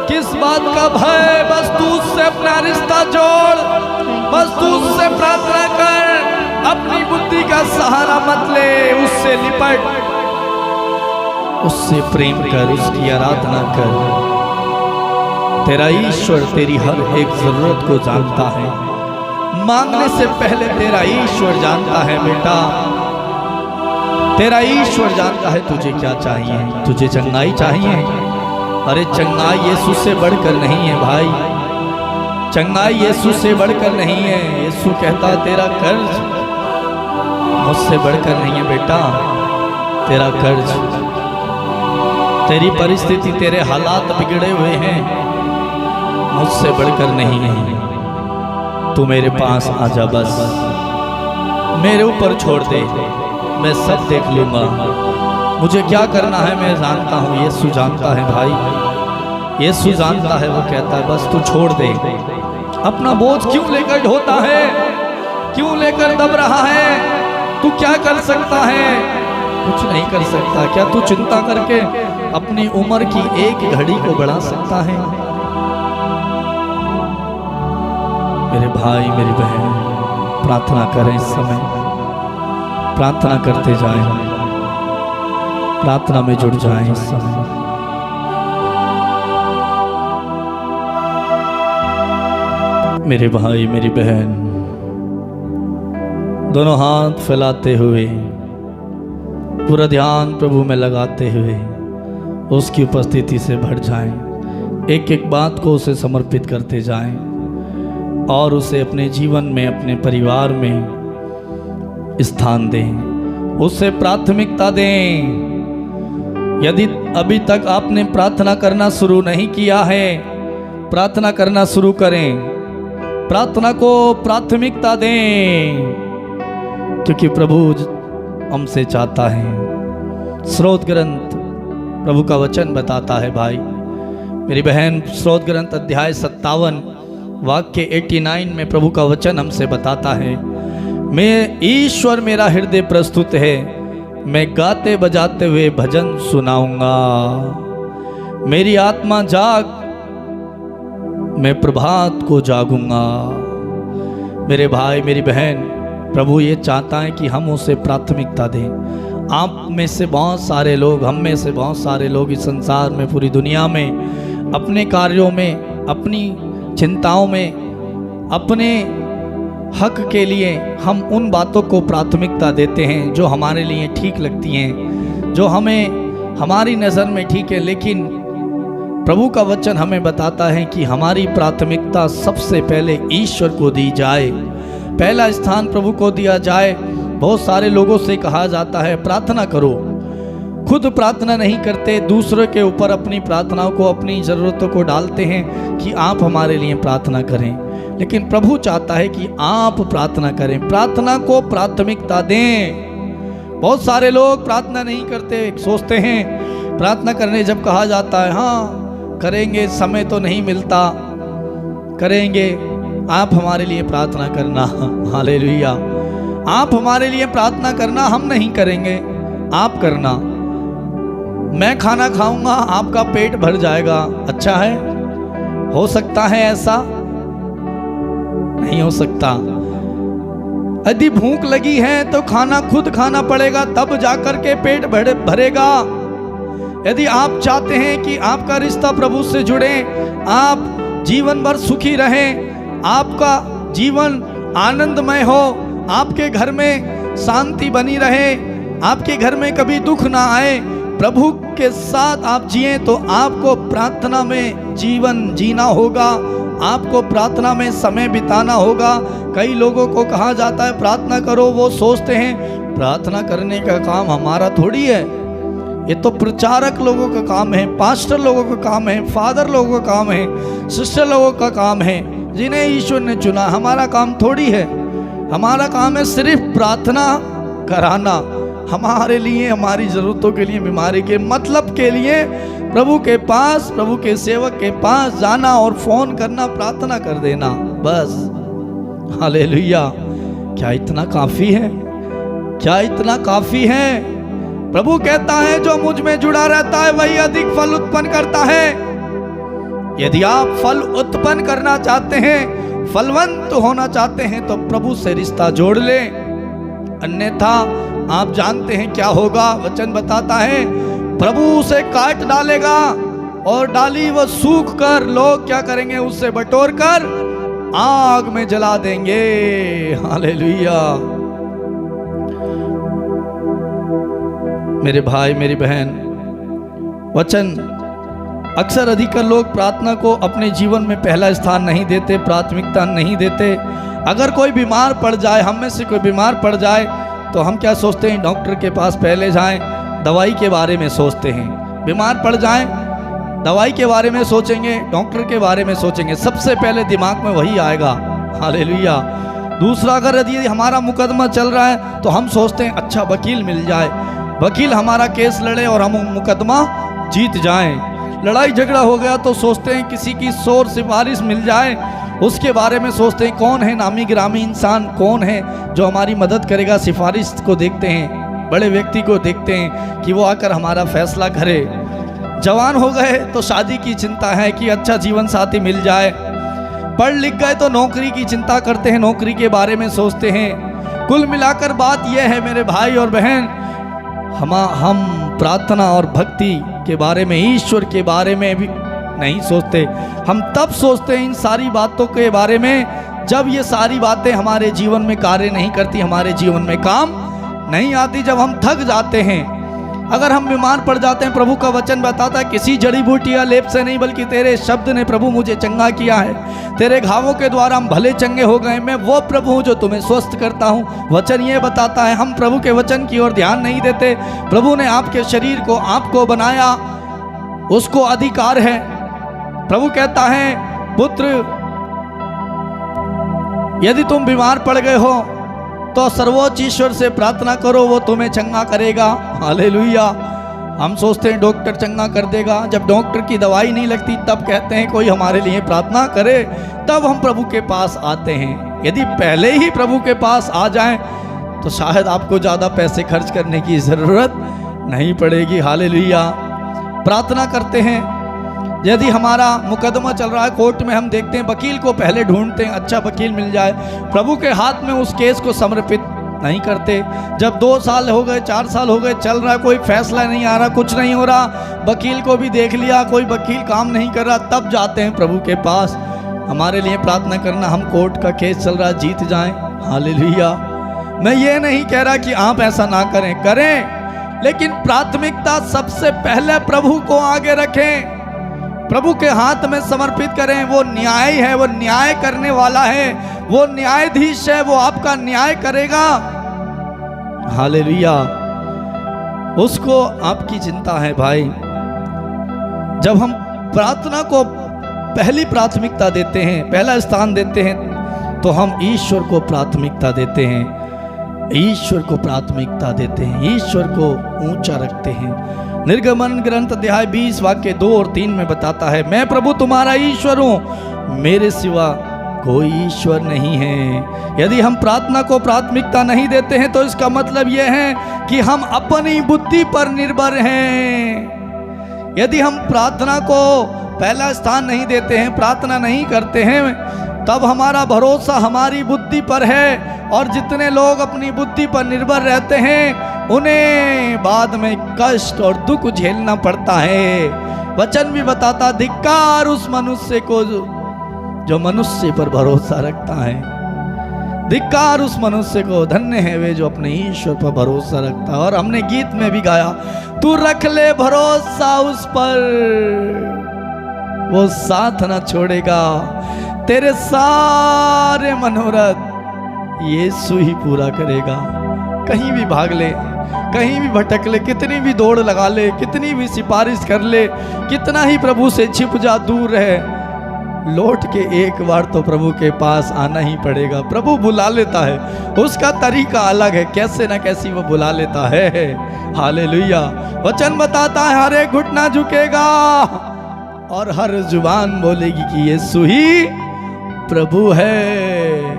किस बात का भय। बस तू उससे अपना रिश्ता जोड़, उससे लिपट, उससे प्रेम कर, उसकी आराधना कर। तेरा ईश्वर तेरी हर एक जरूरत को जानता है। मांगने से पहले तेरा ईश्वर जानता है बेटा, तेरा ईश्वर जानता है तुझे क्या चाहिए। तुझे चंगाई चाहिए, अरे चंगाई यीशु से बढ़कर नहीं है भाई, चंगाई यीशु से बढ़कर नहीं है। यीशु कहता तेरा कर्ज मुझसे बढ़कर नहीं है बेटा, तेरा कर्ज, तेरी परिस्थिति, तेरे हालात बिगड़े हुए हैं, मुझसे बढ़कर नहीं है। तू मेरे पास आजा, बस मेरे ऊपर छोड़ दे, मैं सब देख लूंगा। मुझे क्या करना है मैं जानता हूँ, यीशु जानता है भाई, यीशु जानता है। वो कहता है बस तू छोड़ दे। अपना बोझ क्यों लेकर ढोता है, क्यों लेकर दब रहा है? तू क्या कर सकता है? कुछ नहीं कर सकता। क्या तू चिंता करके अपनी उम्र की एक घड़ी को बढ़ा सकता है? मेरे भाई मेरी बहन, प्रार्थना करें इस समय, प्रार्थना करते जाएं, प्रार्थना में जुड़ जाएं इस समय। मेरे भाई मेरी बहन, दोनों हाथ फैलाते हुए, पूरा ध्यान प्रभु में लगाते हुए उसकी उपस्थिति से भर जाएं। एक एक बात को उसे समर्पित करते जाएं और उसे अपने जीवन में, अपने परिवार में स्थान दें, उसे प्राथमिकता दें। यदि अभी तक आपने प्रार्थना करना शुरू नहीं किया है, प्रार्थना करना शुरू करें, प्रार्थना को प्राथमिकता दें, क्योंकि प्रभु हमसे चाहता है। स्रोत ग्रंथ प्रभु का वचन बताता है भाई मेरी बहन, स्रोत ग्रंथ अध्याय 57 वाक्य 89 में प्रभु का वचन हमसे बताता है, मैं ईश्वर मेरा हृदय प्रस्तुत है, मैं गाते बजाते हुए भजन सुनाऊंगा। मेरी आत्मा जाग, मैं प्रभात को जागूंगा। मेरे भाई मेरी बहन, प्रभु ये चाहता है कि हम उसे प्राथमिकता दें। आप में से बहुत सारे लोग, हम में से बहुत सारे लोग इस संसार में, पूरी दुनिया में, अपने कार्यों में, अपनी चिंताओं में, अपने हक के लिए हम उन बातों को प्राथमिकता देते हैं जो हमारे लिए ठीक लगती हैं, जो हमें हमारी नज़र में ठीक है। लेकिन प्रभु का वचन हमें बताता है कि हमारी प्राथमिकता सबसे पहले ईश्वर को दी जाए, पहला स्थान प्रभु को दिया जाए। बहुत सारे लोगों से कहा जाता है प्रार्थना करो, खुद प्रार्थना नहीं करते, दूसरों के ऊपर अपनी प्रार्थनाओं को, अपनी ज़रूरतों को डालते हैं कि आप हमारे लिए प्रार्थना करें। लेकिन प्रभु चाहता है कि आप प्रार्थना करें, प्रार्थना को प्राथमिकता दें। बहुत सारे लोग प्रार्थना नहीं करते, सोचते हैं प्रार्थना करने जब कहा जाता है, हाँ करेंगे, समय तो नहीं मिलता, करेंगे, आप हमारे लिए प्रार्थना करना। हालेलुया। आप हमारे लिए प्रार्थना करना, हम नहीं करेंगे, आप करना। मैं खाना खाऊंगा, आपका पेट भर जाएगा। अच्छा है? हो सकता है ऐसा? नहीं हो सकता। यदि भूख लगी है तो खाना खुद खाना पड़ेगा, तब जाकर के पेट भरेगा। यदि आप चाहते हैं कि आपका रिश्ता प्रभु से जुड़े, आप जीवन भर सुखी रहें, आपका जीवन आनंदमय हो, आपके घर में शांति बनी रहे, आपके घर में कभी दुख ना आए, प्रभु के साथ आप जिए, तो आपको प्रार्थना में जीवन जीना होगा, आपको प्रार्थना में समय बिताना होगा। कई लोगों को कहा जाता है प्रार्थना करो, वो सोचते हैं प्रार्थना करने का काम हमारा थोड़ी है, ये तो प्रचारक लोगों का काम है, पास्टर लोगों का काम है, फादर लोगों का काम है, सिस्टर लोगों का काम है, जिन्हें ईश्वर ने चुना। हमारा काम थोड़ी है, हमारा काम है सिर्फ प्रार्थना कराना, हमारे लिए, हमारी ज़रूरतों के लिए, बीमारी के मतलब के लिए प्रभु के पास, प्रभु के सेवक के पास जाना और फ़ोन करना, प्रार्थना कर देना, बस। हालेलुया। क्या इतना काफ़ी है? क्या इतना काफ़ी है? प्रभु कहता है जो मुझ में जुड़ा रहता है वही अधिक फल उत्पन्न करता है। यदि आप फल उत्पन्न करना चाहते हैं, फलवंत होना चाहते हैं, तो प्रभु से रिश्ता जोड़ लें। अन्यथा आप जानते हैं क्या होगा। वचन बताता है प्रभु उसे काट डालेगा और डाली वह सूख कर लोग क्या करेंगे, उससे बटोर कर आग में जला देंगे। हालेलुया। मेरे भाई मेरी बहन, वचन अक्सर अधिकतर लोग प्रार्थना को अपने जीवन में पहला स्थान नहीं देते, प्राथमिकता नहीं देते। अगर कोई बीमार पड़ जाए, हम में से कोई बीमार पड़ जाए तो हम क्या सोचते हैं, डॉक्टर के पास पहले जाएं, दवाई के बारे में सोचते हैं। बीमार पड़ जाएं, दवाई के बारे में सोचेंगे, डॉक्टर के बारे में सोचेंगे, सबसे पहले दिमाग में वही आएगा। हालेलुया। दूसरा, अगर यदि हमारा मुकदमा चल रहा है तो हम सोचते हैं अच्छा वकील मिल जाए, वकील हमारा केस लड़े और हम मुकदमा जीत जाएं। लड़ाई झगड़ा हो गया तो सोचते हैं किसी की शोर सिफारिश मिल जाए, उसके बारे में सोचते हैं कौन है नामी गिरामी इंसान, कौन है जो हमारी मदद करेगा। सिफारिश को देखते हैं, बड़े व्यक्ति को देखते हैं कि वो आकर हमारा फैसला करे। जवान हो गए तो शादी की चिंता है कि अच्छा जीवन साथी मिल जाए। पढ़ लिख गए तो नौकरी की चिंता करते हैं, नौकरी के बारे में सोचते हैं। कुल मिलाकर बात यह है मेरे भाई और बहन, हम प्रार्थना और भक्ति के बारे में, ईश्वर के बारे में भी नहीं सोचते। हम तब सोचते हैं इन सारी बातों के बारे में जब ये सारी बातें हमारे जीवन में कार्य नहीं करती, हमारे जीवन में काम नहीं आती, जब हम थक जाते हैं, अगर हम बीमार पड़ जाते हैं। प्रभु का वचन बताता है किसी जड़ी बूटी या लेप से नहीं बल्कि तेरे शब्द ने प्रभु मुझे चंगा किया है, तेरे घावों के द्वारा हम भले चंगे हो गए। मैं वो प्रभु हूँ जो तुम्हें स्वस्थ करता हूँ। वचन ये बताता है, हम प्रभु के वचन की ओर ध्यान नहीं देते। प्रभु ने आपके शरीर को, आपको बनाया, उसको अधिकार है। प्रभु कहता है पुत्र यदि तुम बीमार पड़ गए हो तो सर्वोच्च ईश्वर से प्रार्थना करो, वो तुम्हें चंगा करेगा। हालेलुया। हम सोचते हैं डॉक्टर चंगा कर देगा, जब डॉक्टर की दवाई नहीं लगती तब कहते हैं कोई हमारे लिए प्रार्थना करे, तब हम प्रभु के पास आते हैं। यदि पहले ही प्रभु के पास आ जाएं तो शायद आपको ज़्यादा पैसे खर्च करने की ज़रूरत नहीं पड़ेगी। हालेलुया। प्रार्थना करते हैं, यदि हमारा मुकदमा चल रहा है कोर्ट में, हम देखते हैं वकील को पहले ढूंढते हैं, अच्छा वकील मिल जाए। प्रभु के हाथ में उस केस को समर्पित नहीं करते। जब 2 साल हो गए, 4 साल हो गए, चल रहा है, कोई फैसला नहीं आ रहा, कुछ नहीं हो रहा, वकील को भी देख लिया, कोई वकील काम नहीं कर रहा, तब जाते हैं प्रभु के पास हमारे लिए प्रार्थना करना, हम कोर्ट का केस चल रहा है, जीत जाएं। हालेलुया। मैं ये नहीं कह रहा कि आप ऐसा ना करें, करें, लेकिन प्राथमिकता सबसे पहले प्रभु को आगे रखें, प्रभु के हाथ में समर्पित करें। वो न्याय है, वो न्याय करने वाला है, वो न्यायाधीश है, वो आपका न्याय करेगा। हालेलुया। उसको आपकी चिंता है भाई। जब हम प्रार्थना को पहली प्राथमिकता देते हैं, पहला स्थान देते हैं, तो हम ईश्वर को प्राथमिकता देते हैं, ईश्वर को प्राथमिकता देते हैं, ईश्वर को ऊंचा रखते हैं। निर्गमन ग्रंथ अध्याय 20 वाक्य 2 और 3 में बताता है, मैं प्रभु तुम्हारा ईश्वर हूँ, मेरे सिवा कोई ईश्वर नहीं है। यदि हम प्रार्थना को प्राथमिकता नहीं देते हैं तो इसका मतलब यह है कि हम अपनी बुद्धि पर निर्भर हैं। यदि हम प्रार्थना को पहला स्थान नहीं देते हैं, प्रार्थना नहीं करते हैं, तब हमारा भरोसा हमारी बुद्धि पर है। और जितने लोग अपनी बुद्धि पर निर्भर रहते हैं उन्हें बाद में कष्ट और दुख झेलना पड़ता है। वचन भी बताता, धिक्कार उस मनुष्य को जो मनुष्य पर भरोसा रखता है, धिक्कार उस मनुष्य को, धन्य है वे जो अपने ईश्वर पर भरोसा रखता है। और हमने गीत में भी गाया, तू रख ले भरोसा उस पर, वो साथ ना छोड़ेगा, तेरे सारे मनोरथ यीशु ही पूरा करेगा। कहीं भी भाग ले, कहीं भी भटक ले, कितनी भी दौड़ लगा ले, कितनी भी सिफारिश कर ले, कितना ही प्रभु से छिप जा, दूर रहे, लौट के एक बार तो प्रभु के पास आना ही पड़ेगा। प्रभु बुला लेता है, उसका तरीका अलग है, कैसे ना कैसी वो बुला लेता है। हालेलुया। वचन बताता है हर एक घुटना झुकेगा और हर जुबान बोलेगी कि यीशु ही प्रभु है।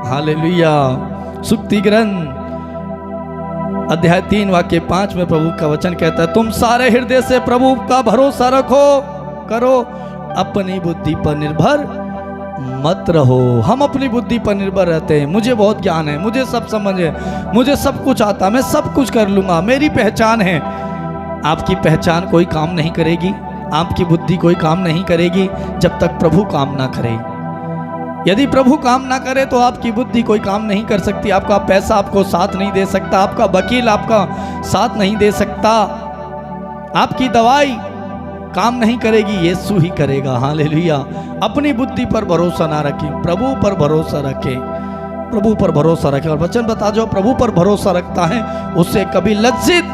हालेलुया। सुक्ति ग्रंथ अध्याय 3 वाक्य 5 में प्रभु का वचन कहता है, तुम सारे हृदय से प्रभु का भरोसा रखो, करो, अपनी बुद्धि पर निर्भर मत रहो। हम अपनी बुद्धि पर निर्भर रहते हैं, मुझे बहुत ज्ञान है, मुझे सब समझ है, मुझे सब कुछ आता, मैं सब कुछ कर लूँगा, मेरी पहचान है। आपकी पहचान कोई काम नहीं करेगी, आपकी बुद्धि कोई काम नहीं करेगी जब तक प्रभु काम ना करे। यदि प्रभु काम ना करे तो आपकी बुद्धि कोई काम नहीं कर सकती, आपका पैसा आपको साथ नहीं दे सकता, आपका वकील आपका साथ नहीं दे सकता, आपकी दवाई काम नहीं करेगी, यीशु ही करेगा। हालेलुया। अपनी बुद्धि पर भरोसा ना रखें, प्रभु पर भरोसा रखें, प्रभु पर भरोसा रखें। और वचन बता, जो प्रभु पर भरोसा रखता है उससे कभी लज्जित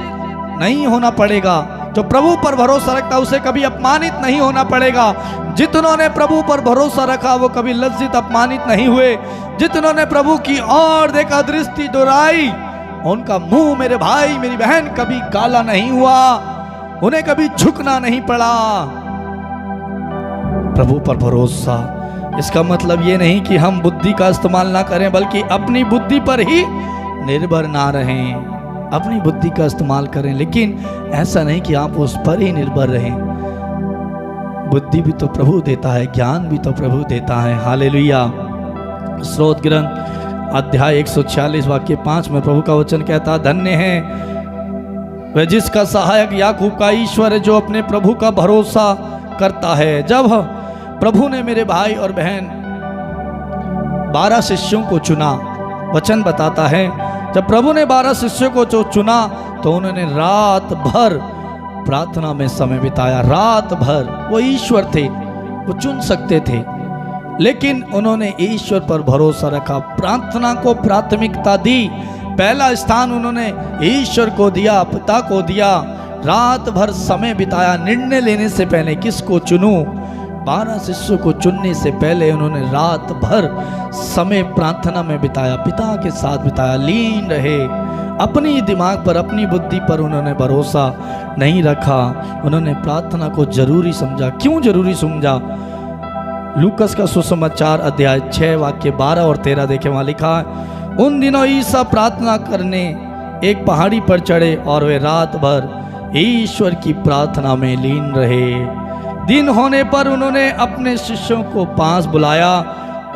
नहीं होना पड़ेगा। जो प्रभु पर भरोसा रखता है उसे कभी अपमानित नहीं होना पड़ेगा। जितनों ने प्रभु पर भरोसा रखा वो कभी लज्जित अपमानित नहीं हुए। जितनों ने प्रभु की ओर देखा, दृष्टि दोहराई, उनका मुंह मेरे भाई मेरी बहन कभी काला नहीं हुआ, उन्हें कभी झुकना नहीं पड़ा। प्रभु पर भरोसा, इसका मतलब ये नहीं कि हम बुद्धि का इस्तेमाल ना करें, बल्कि अपनी बुद्धि पर ही निर्भर ना रहें, अपनी बुद्धि का इस्तेमाल करें, लेकिन ऐसा नहीं कि आप उस पर ही निर्भर रहें। बुद्धि भी तो प्रभु देता है, ज्ञान भी तो प्रभु देता है। हालेलुया। स्रोत ग्रंथ अध्याय 146 वाक्य 5 में प्रभु का वचन कहता, धन्य है वह जिसका सहायक याकूब का ईश्वर है, जो अपने प्रभु का भरोसा करता है। जब प्रभु ने मेरे भाई और बहन 12 शिष्यों को चुना, वचन बताता है जब प्रभु ने 12 शिष्यों को जो चुना तो उन्होंने रात भर प्रार्थना में समय बिताया। रात भर वो ईश्वर थे, वो चुन सकते थे, लेकिन उन्होंने ईश्वर पर भरोसा रखा, प्रार्थना को प्राथमिकता दी। पहला स्थान उन्होंने ईश्वर को दिया, पिता को दिया। रात भर समय बिताया। निर्णय लेने से पहले किसको चुनूं, 12 शिष्यों को चुनने से पहले उन्होंने रात भर समय प्रार्थना में बिताया, पिता के साथ बिताया, लीन रहे। अपनी दिमाग पर, अपनी बुद्धि पर उन्होंने भरोसा नहीं रखा, उन्होंने प्रार्थना को जरूरी समझा। क्यों जरूरी समझा? लूकस का सुसमाचार अध्याय 6 वाक्य 12 और 13 देखे, वहाँ लिखा है, उन दिनों ईसा प्रार्थना करने एक पहाड़ी पर चढ़े और वे रात भर ईश्वर की प्रार्थना में लीन रहे। दिन होने पर उन्होंने अपने शिष्यों को पास बुलाया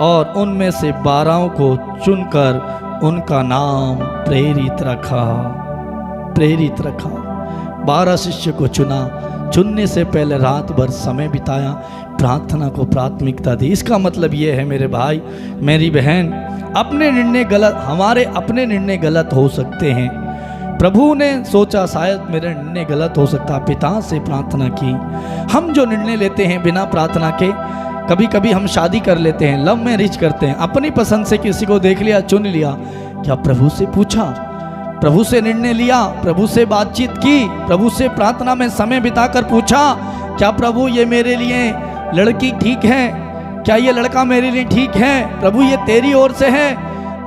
और उनमें से 12 को चुनकर उनका नाम प्रेरित रखा। प्रेरित रखा, 12 शिष्य को चुना, चुनने से पहले रात भर समय बिताया, प्रार्थना को प्राथमिकता दी। इसका मतलब ये है मेरे भाई मेरी बहन, अपने निर्णय गलत, हमारे अपने निर्णय गलत हो सकते हैं। प्रभु ने सोचा शायद मेरा निर्णय गलत हो सकता, पिता से प्रार्थना की। हम जो निर्णय लेते हैं बिना प्रार्थना के, कभी कभी हम शादी कर लेते हैं, लव मैरिज करते हैं, अपनी पसंद से किसी को देख लिया, चुन लिया, क्या प्रभु से पूछा, प्रभु से निर्णय लिया, प्रभु से बातचीत की, प्रभु से प्रार्थना में समय बिताकर पूछा, क्या प्रभु ये मेरे लिए लड़की ठीक है, क्या ये लड़का मेरे लिए ठीक है, प्रभु ये तेरी ओर से है।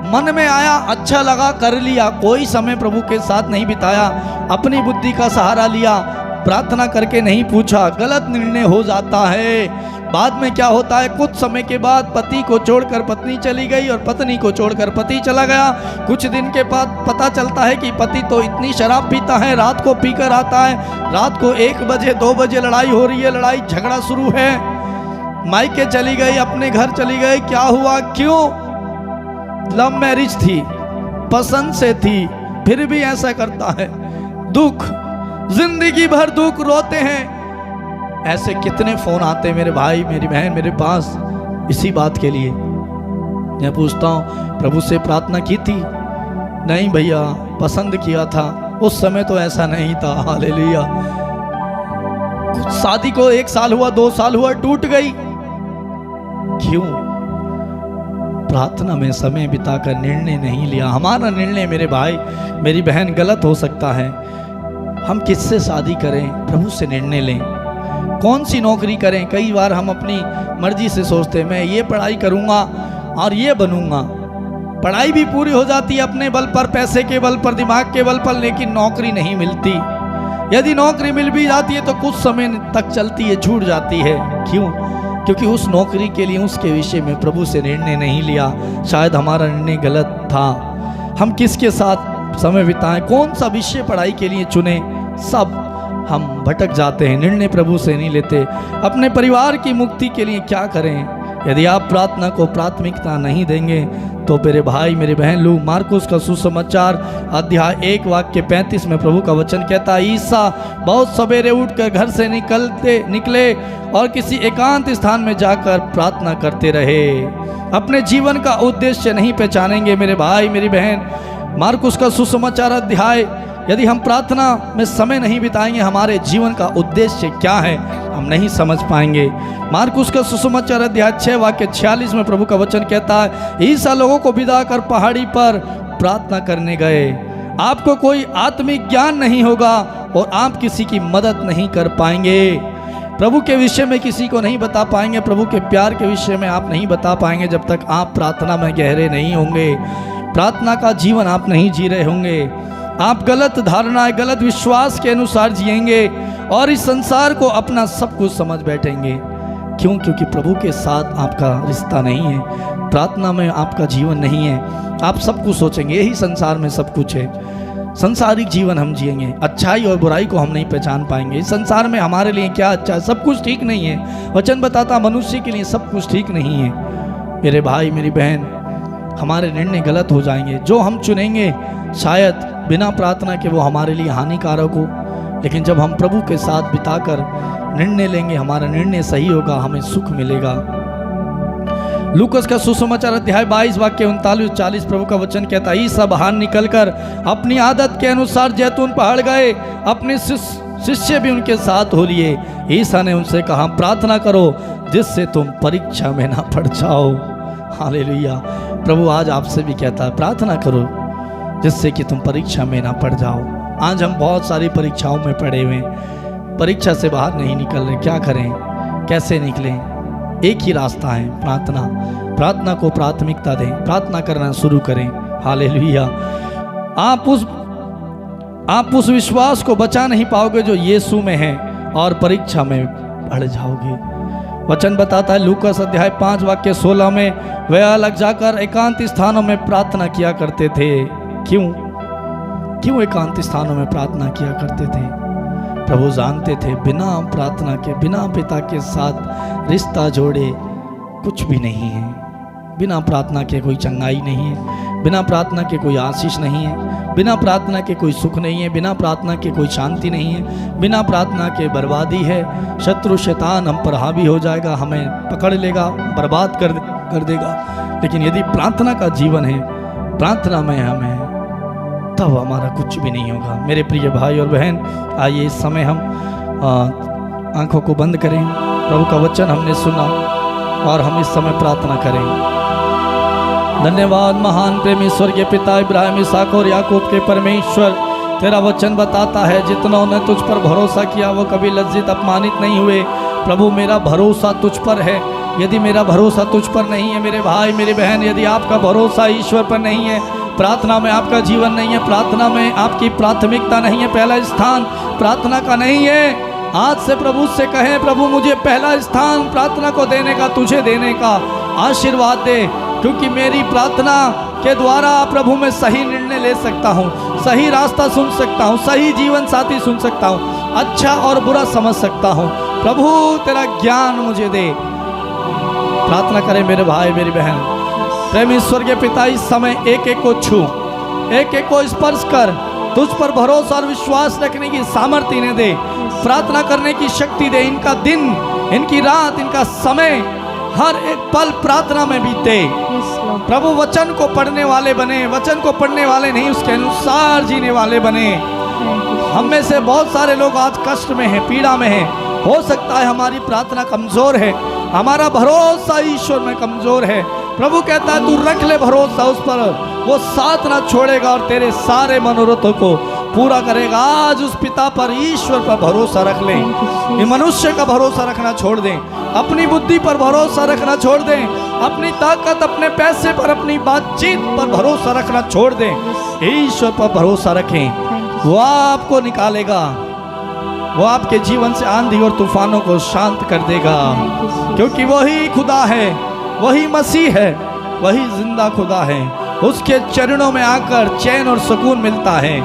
मन में आया, अच्छा लगा, कर लिया, कोई समय प्रभु के साथ नहीं बिताया, अपनी बुद्धि का सहारा लिया, प्रार्थना करके नहीं पूछा, गलत निर्णय हो जाता है। बाद में क्या होता है, कुछ समय के बाद पति को छोड़कर पत्नी चली गई और पत्नी को छोड़कर पति चला गया। कुछ दिन के बाद पता चलता है कि पति तो इतनी शराब पीता है, रात को पीकर आता है, रात को 1 बजे 2 बजे लड़ाई हो रही है, लड़ाई झगड़ा शुरू है, मायके चली गई, अपने घर चली गई। क्या हुआ, क्यों? लव मैरिज थी, पसंद से थी, फिर भी ऐसा करता है। दुख, जिंदगी भर दुख, रोते हैं। ऐसे कितने फोन आते मेरे भाई मेरी बहन मेरे पास इसी बात के लिए। मैं पूछता हूँ, प्रभु से प्रार्थना की थी? नहीं भैया, पसंद किया था, उस समय तो ऐसा नहीं था। हालेलुया। शादी को 1 साल हुआ, 2 साल हुआ, टूट गई। क्यों? प्रार्थना में समय बिताकर निर्णय नहीं लिया। हमारा निर्णय मेरे भाई मेरी बहन गलत हो सकता है। हम किससे शादी करें, प्रभु से निर्णय लें। कौन सी नौकरी करें, कई बार हम अपनी मर्जी से सोचते हैं मैं ये पढ़ाई करूँगा और ये बनूँगा। पढ़ाई भी पूरी हो जाती है अपने बल पर, पैसे के बल पर, दिमाग के बल पर, लेकिन नौकरी नहीं मिलती। यदि नौकरी मिल भी जाती है तो कुछ समय तक चलती है, छूट जाती है। क्यों? क्योंकि उस नौकरी के लिए, उसके विषय में प्रभु से निर्णय नहीं लिया। शायद हमारा निर्णय गलत था। हम किसके साथ समय बिताएं, कौन सा विषय पढ़ाई के लिए चुने, सब हम भटक जाते हैं, निर्णय प्रभु से नहीं लेते। अपने परिवार की मुक्ति के लिए क्या करें, यदि आप प्रार्थना को प्राथमिकता नहीं देंगे तो मेरे भाई मेरी बहन, लू मार्कुस का सुसमाचार अध्याय 1 वाक्य 35 में प्रभु का वचन कहता है, ईसा बहुत सवेरे उठकर घर से निकले और किसी एकांत स्थान में जाकर प्रार्थना करते रहे। अपने जीवन का उद्देश्य नहीं पहचानेंगे मेरे भाई मेरी बहन। मार्कुस का सुसमाचार अध्याय, यदि हम प्रार्थना में समय नहीं बिताएंगे, हमारे जीवन का उद्देश्य क्या है हम नहीं समझ पाएंगे। मार्कुस का सुसमाचार अध्याय 6 वाक्य 46 में प्रभु का वचन कहता है, ईसा लोगों को विदा कर पहाड़ी पर प्रार्थना करने गए। आपको कोई आत्मिक ज्ञान नहीं होगा और आप किसी की मदद नहीं कर पाएंगे। प्रभु के विषय में किसी को नहीं बता पाएंगे, प्रभु के प्यार के विषय में आप नहीं बता पाएंगे जब तक आप प्रार्थना में गहरे नहीं होंगे, प्रार्थना का जीवन आप नहीं जी रहे होंगे। आप गलत धारणाएं, गलत विश्वास के अनुसार जिएंगे और इस संसार को अपना सब कुछ समझ बैठेंगे। क्यों? क्योंकि प्रभु के साथ आपका रिश्ता नहीं है, प्रार्थना में आपका जीवन नहीं है। आप सब कुछ सोचेंगे यही संसार में सब कुछ है, संसारिक जीवन हम जिएंगे, अच्छाई और बुराई को हम नहीं पहचान पाएंगे। इस संसार में हमारे लिए क्या अच्छा है, सब कुछ ठीक नहीं है। वचन बताता मनुष्य के लिए सब कुछ ठीक नहीं है। मेरे भाई मेरी बहन, हमारे निर्णय गलत हो जाएंगे। जो हम चुनेंगे शायद बिना प्रार्थना के वो हमारे लिए हानिकारक हो, लेकिन जब हम प्रभु के साथ बिताकर निर्णय लेंगे, हमारा निर्णय सही होगा, हमें सुख मिलेगा। लूकस का सुसमाचार अध्याय 22 वाक्य 39-40 प्रभु का वचन कहता है, ईसा बाहर निकलकर अपनी आदत के अनुसार जैतून पहाड़ गए, अपने शिष्य भी उनके साथ हो लिए। ईसा ने उनसे कहा, प्रार्थना करो जिससे तुम परीक्षा में ना पड़ जाओ। हालेलुया। प्रभु आज आपसे भी कहता है, प्रार्थना करो जिससे कि तुम परीक्षा में ना पड़ जाओ। आज हम बहुत सारी परीक्षाओं में पड़े हुए हैं, परीक्षा से बाहर नहीं निकल रहे। क्या करें, कैसे निकलें? एक ही रास्ता है, प्रार्थना। प्रार्थना को प्राथमिकता दें, प्रार्थना करना शुरू करें। हालेलुया। आप उस विश्वास को बचा नहीं पाओगे जो यीशु में है और परीक्षा में पड़ जाओगे। वचन बताता है लूकास अध्याय 5 वाक्य 16 में, वे अलग जाकर एकांत स्थानों में प्रार्थना किया करते थे। क्यों एकांत स्थानों में प्रार्थना किया करते थे? प्रभु जानते थे बिना प्रार्थना के, बिना पिता के साथ रिश्ता जोड़े कुछ भी नहीं है। बिना प्रार्थना के कोई चंगाई नहीं है, बिना प्रार्थना के कोई आशीष नहीं है, बिना प्रार्थना के कोई सुख नहीं है, बिना प्रार्थना के कोई शांति नहीं है, बिना प्रार्थना के बर्बादी है। शत्रु शैतान हम पर हावी हो जाएगा, हमें पकड़ लेगा, बर्बाद कर देगा। लेकिन यदि प्रार्थना का जीवन है, प्रार्थना में हम हैं, तब हमारा कुछ भी नहीं होगा। मेरे प्रिय भाई और बहन, आइए इस समय हम आंखों को बंद करें। प्रभु का वचन हमने सुना और हम इस समय प्रार्थना करें। धन्यवाद महान प्रेमी स्वर्गीय पिता इब्राहिम, इसहाक और याकूब के परमेश्वर, तेरा वचन बताता है जितनों ने तुझ पर भरोसा किया वो कभी लज्जित अपमानित नहीं हुए। प्रभु मेरा भरोसा तुझ पर है। यदि मेरा भरोसा तुझ पर नहीं है मेरे भाई मेरी बहन, यदि आपका भरोसा ईश्वर पर नहीं है, प्रार्थना में आपका जीवन नहीं है, प्रार्थना में आपकी प्राथमिकता नहीं है, पहला स्थान प्रार्थना का नहीं है, आज से प्रभु से कहें, प्रभु मुझे पहला स्थान प्रार्थना को देने का, तुझे देने का आशीर्वाद दे, क्योंकि मेरी प्रार्थना के द्वारा प्रभु मैं सही निर्णय ले सकता हूँ, सही रास्ता सुन सकता हूँ, सही जीवन साथी सुन सकता हूँ, अच्छा और बुरा समझ सकता हूँ। प्रभु तेरा ज्ञान मुझे दे। प्रार्थना करें मेरे भाई मेरी बहन। प्रेमी स्वर्गीय पिता, इस समय एक एक को छू, एक एक को स्पर्श कर, तुझ पर भरोसा और विश्वास रखने की सामर्थ्य इन्हें दे, प्रार्थना करने की शक्ति दे। इनका दिन, इनकी रात, इनका समय, हर एक पल प्रार्थना में बीते। प्रभु वचन को पढ़ने वाले बने, वचन को पढ़ने वाले नहीं उसके अनुसार जीने वाले बने। हम में से बहुत सारे लोग आज कष्ट में हैं, पीड़ा में हैं। हो सकता है हमारी प्रार्थना कमजोर है, हमारा भरोसा ईश्वर में कमजोर है। प्रभु कहता है तू रख ले भरोसा उस पर, वो साथ ना छोड़ेगा और तेरे सारे मनोरथों को पूरा करेगा। आज उस पिता पर, ईश्वर पर भरोसा रख लें। ये मनुष्य का भरोसा रखना छोड़ दें, अपनी बुद्धि पर भरोसा रखना छोड़ दें, अपनी ताकत, अपने पैसे पर, अपनी बातचीत पर भरोसा रखना छोड़ दें। ईश्वर पर भरोसा रखें, वो आपको निकालेगा, वो आपके जीवन से आंधी और तूफानों को शांत कर देगा, क्योंकि वही खुदा है, वही मसीह है, वही जिंदा खुदा है। उसके चरणों में आकर चैन और सुकून मिलता है,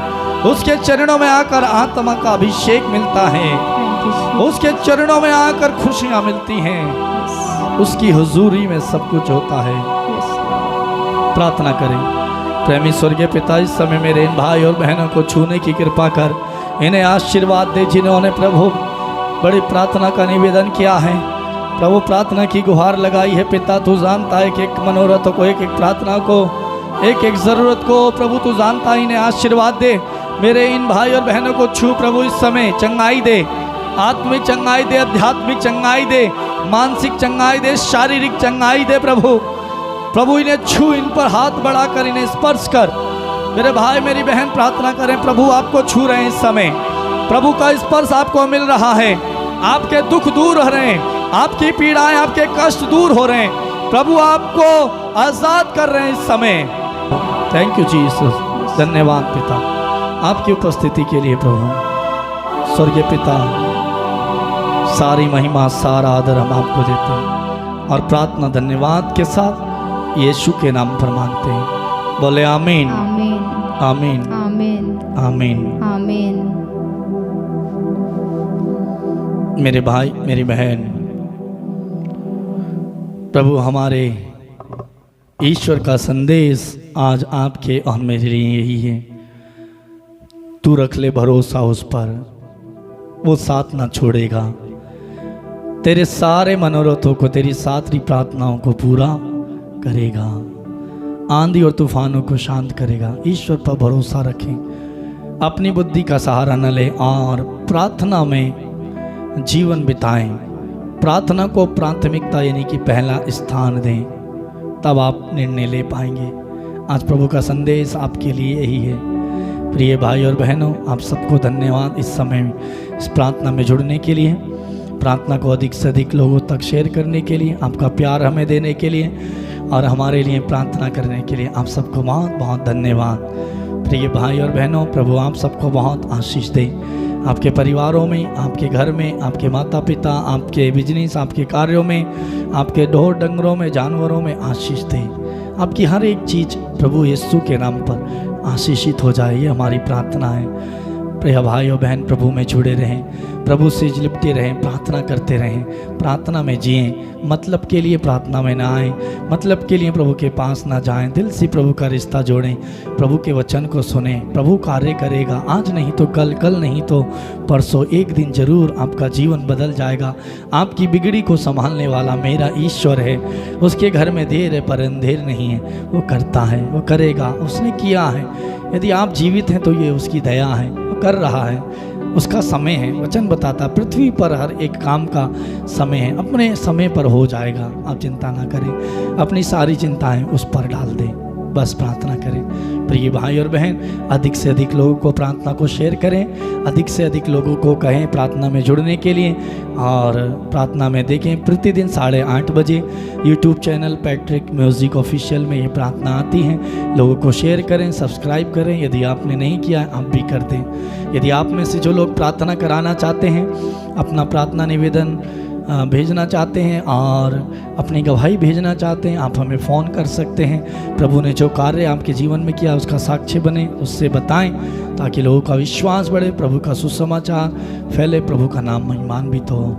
उसके चरणों में आकर आत्मा का अभिषेक मिलता है, उसके चरणों में आकर खुशियां मिलती हैं। उसकी हुजूरी में सब कुछ होता है। Yes, Lord. प्रार्थना करें। प्रेमी स्वर्गीय पिता, इस समय मेरे इन भाई और बहनों को छूने की कृपा कर, इन्हें आशीर्वाद दे जिन्होंने प्रभु बड़ी प्रार्थना का निवेदन किया है। प्रभु प्रार्थना की गुहार लगाई है। पिता तू जानता है कि एक मनोरथ को, एक एक प्रार्थना को, एक एक ज़रूरत को प्रभु तू जानता है। इन्हें आशीर्वाद दे। मेरे इन भाई और बहनों को छू प्रभु, इस समय चंगाई दे, आत्मिक चंगाई दे, आध्यात्मिक चंगाई दे, मानसिक चंगाई दे, शारीरिक चंगाई दे प्रभु। प्रभु इन्हें छू, इन पर हाथ बढ़ाकर इन्हें स्पर्श कर। मेरे भाई मेरी बहन प्रार्थना करें, प्रभु आपको छू रहे हैं इस समय। प्रभु का स्पर्श आपको मिल रहा है। आपके दुख दूर हो रहे हैं, आपकी पीड़ाएं, आपके कष्ट दूर हो रहे हैं। प्रभु आपको आज़ाद कर रहे हैं इस समय। Thank you Jesus. धन्यवाद पिता आपकी उपस्थिति के लिए। प्रभु स्वर्गीय पिता, सारी महिमा सारा आदर हम आपको देते हैं और प्रार्थना धन्यवाद के साथ यीशु के नाम पर मांगते हैं। बोले आमीन, आमीन, आमीन, आमीन, आमीन। आमीन। मेरे भाई मेरी बहन, प्रभु हमारे ईश्वर का संदेश आज आपके और मेरे लिए यही है। तू रख ले भरोसा उस पर, वो साथ ना छोड़ेगा। तेरे सारे मनोरथों को, तेरी सारी प्रार्थनाओं को पूरा करेगा। आंधी और तूफानों को शांत करेगा। ईश्वर पर भरोसा रखें, अपनी बुद्धि का सहारा न लें और प्रार्थना में जीवन बिताएं। प्रार्थना को प्राथमिकता यानी कि पहला स्थान दें, तब आप निर्णय ले पाएंगे। आज प्रभु का संदेश आपके लिए यही है। प्रिय भाई और बहनों, आप सबको धन्यवाद इस समय इस प्रार्थना में जुड़ने के लिए, प्रार्थना को अधिक से अधिक लोगों तक शेयर करने के लिए, आपका प्यार हमें देने के लिए और हमारे लिए प्रार्थना करने के लिए आप सबको बहुत बहुत धन्यवाद। प्रिय भाई और बहनों, प्रभु आप सबको बहुत आशीष दे। आपके परिवारों में, आपके घर में, आपके माता पिता, आपके बिजनेस, आपके कार्यों में, आपके ढोर डंगरों में, जानवरों में आशीष दे। आपकी हर एक चीज़ प्रभु यीशु के नाम पर आशीषित हो जाए, ये हमारी प्रार्थना है। प्रिय भाई और बहन, प्रभु में जुड़े रहें, प्रभु से लिपटे रहें, प्रार्थना करते रहें, प्रार्थना में जिएं। मतलब के लिए प्रार्थना में ना आएँ, मतलब के लिए प्रभु के पास ना जाएं। दिल से प्रभु का रिश्ता जोड़ें, प्रभु के वचन को सुने। प्रभु कार्य करेगा, आज नहीं तो कल, कल नहीं तो परसों, एक दिन जरूर आपका जीवन बदल जाएगा। आपकी बिगड़ी को संभालने वाला मेरा ईश्वर है। उसके घर में देर है पर अंधेर नहीं है। वो करता है, वो करेगा, उसने किया है। यदि आप जीवित हैं तो ये उसकी दया है, वो कर रहा है, उसका समय है। वचन बताता पृथ्वी पर हर एक काम का समय है, अपने समय पर हो जाएगा। आप चिंता ना करें, अपनी सारी चिंताएं उस पर डाल दें, बस प्रार्थना करें। प्रिय भाई और बहन, अधिक से अधिक लोगों को प्रार्थना को शेयर करें, अधिक से अधिक लोगों को कहें प्रार्थना में जुड़ने के लिए और प्रार्थना में देखें। प्रतिदिन 8:30 बजे YouTube channel Patrick music official में ये प्रार्थना आती है। लोगों को शेयर करें, सब्सक्राइब करें। यदि आपने नहीं किया आप भी कर दें। यदि आप में से जो लोग प्रार्थना कराना चाहते हैं, अपना प्रार्थना निवेदन भेजना चाहते हैं और अपनी गवाही भेजना चाहते हैं, आप हमें फ़ोन कर सकते हैं। प्रभु ने जो कार्य आपके जीवन में किया उसका साक्ष्य बने, उससे बताएं ताकि लोगों का विश्वास बढ़े, प्रभु का सुसमाचार फैले, प्रभु का नाम महिमान्वित हो।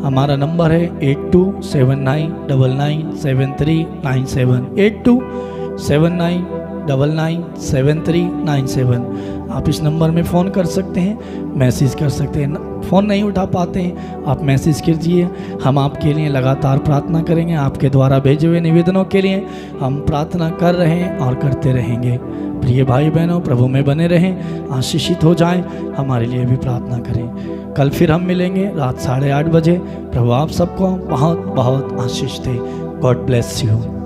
हमारा नंबर है 8279997397, 8279997397। आप इस नंबर में फ़ोन कर सकते हैं, मैसेज कर सकते हैं। फ़ोन नहीं उठा पाते हैं, आप मैसेज कीजिए, हम आपके लिए लगातार प्रार्थना करेंगे। आपके द्वारा भेजे हुए निवेदनों के लिए हम प्रार्थना कर रहे हैं और करते रहेंगे। प्रिय भाई बहनों, प्रभु में बने रहें, आशीषित हो जाएं, हमारे लिए भी प्रार्थना करें। कल फिर हम मिलेंगे रात 8:30 बजे। प्रभु आप सबको बहुत बहुत आशीष दे। God bless you.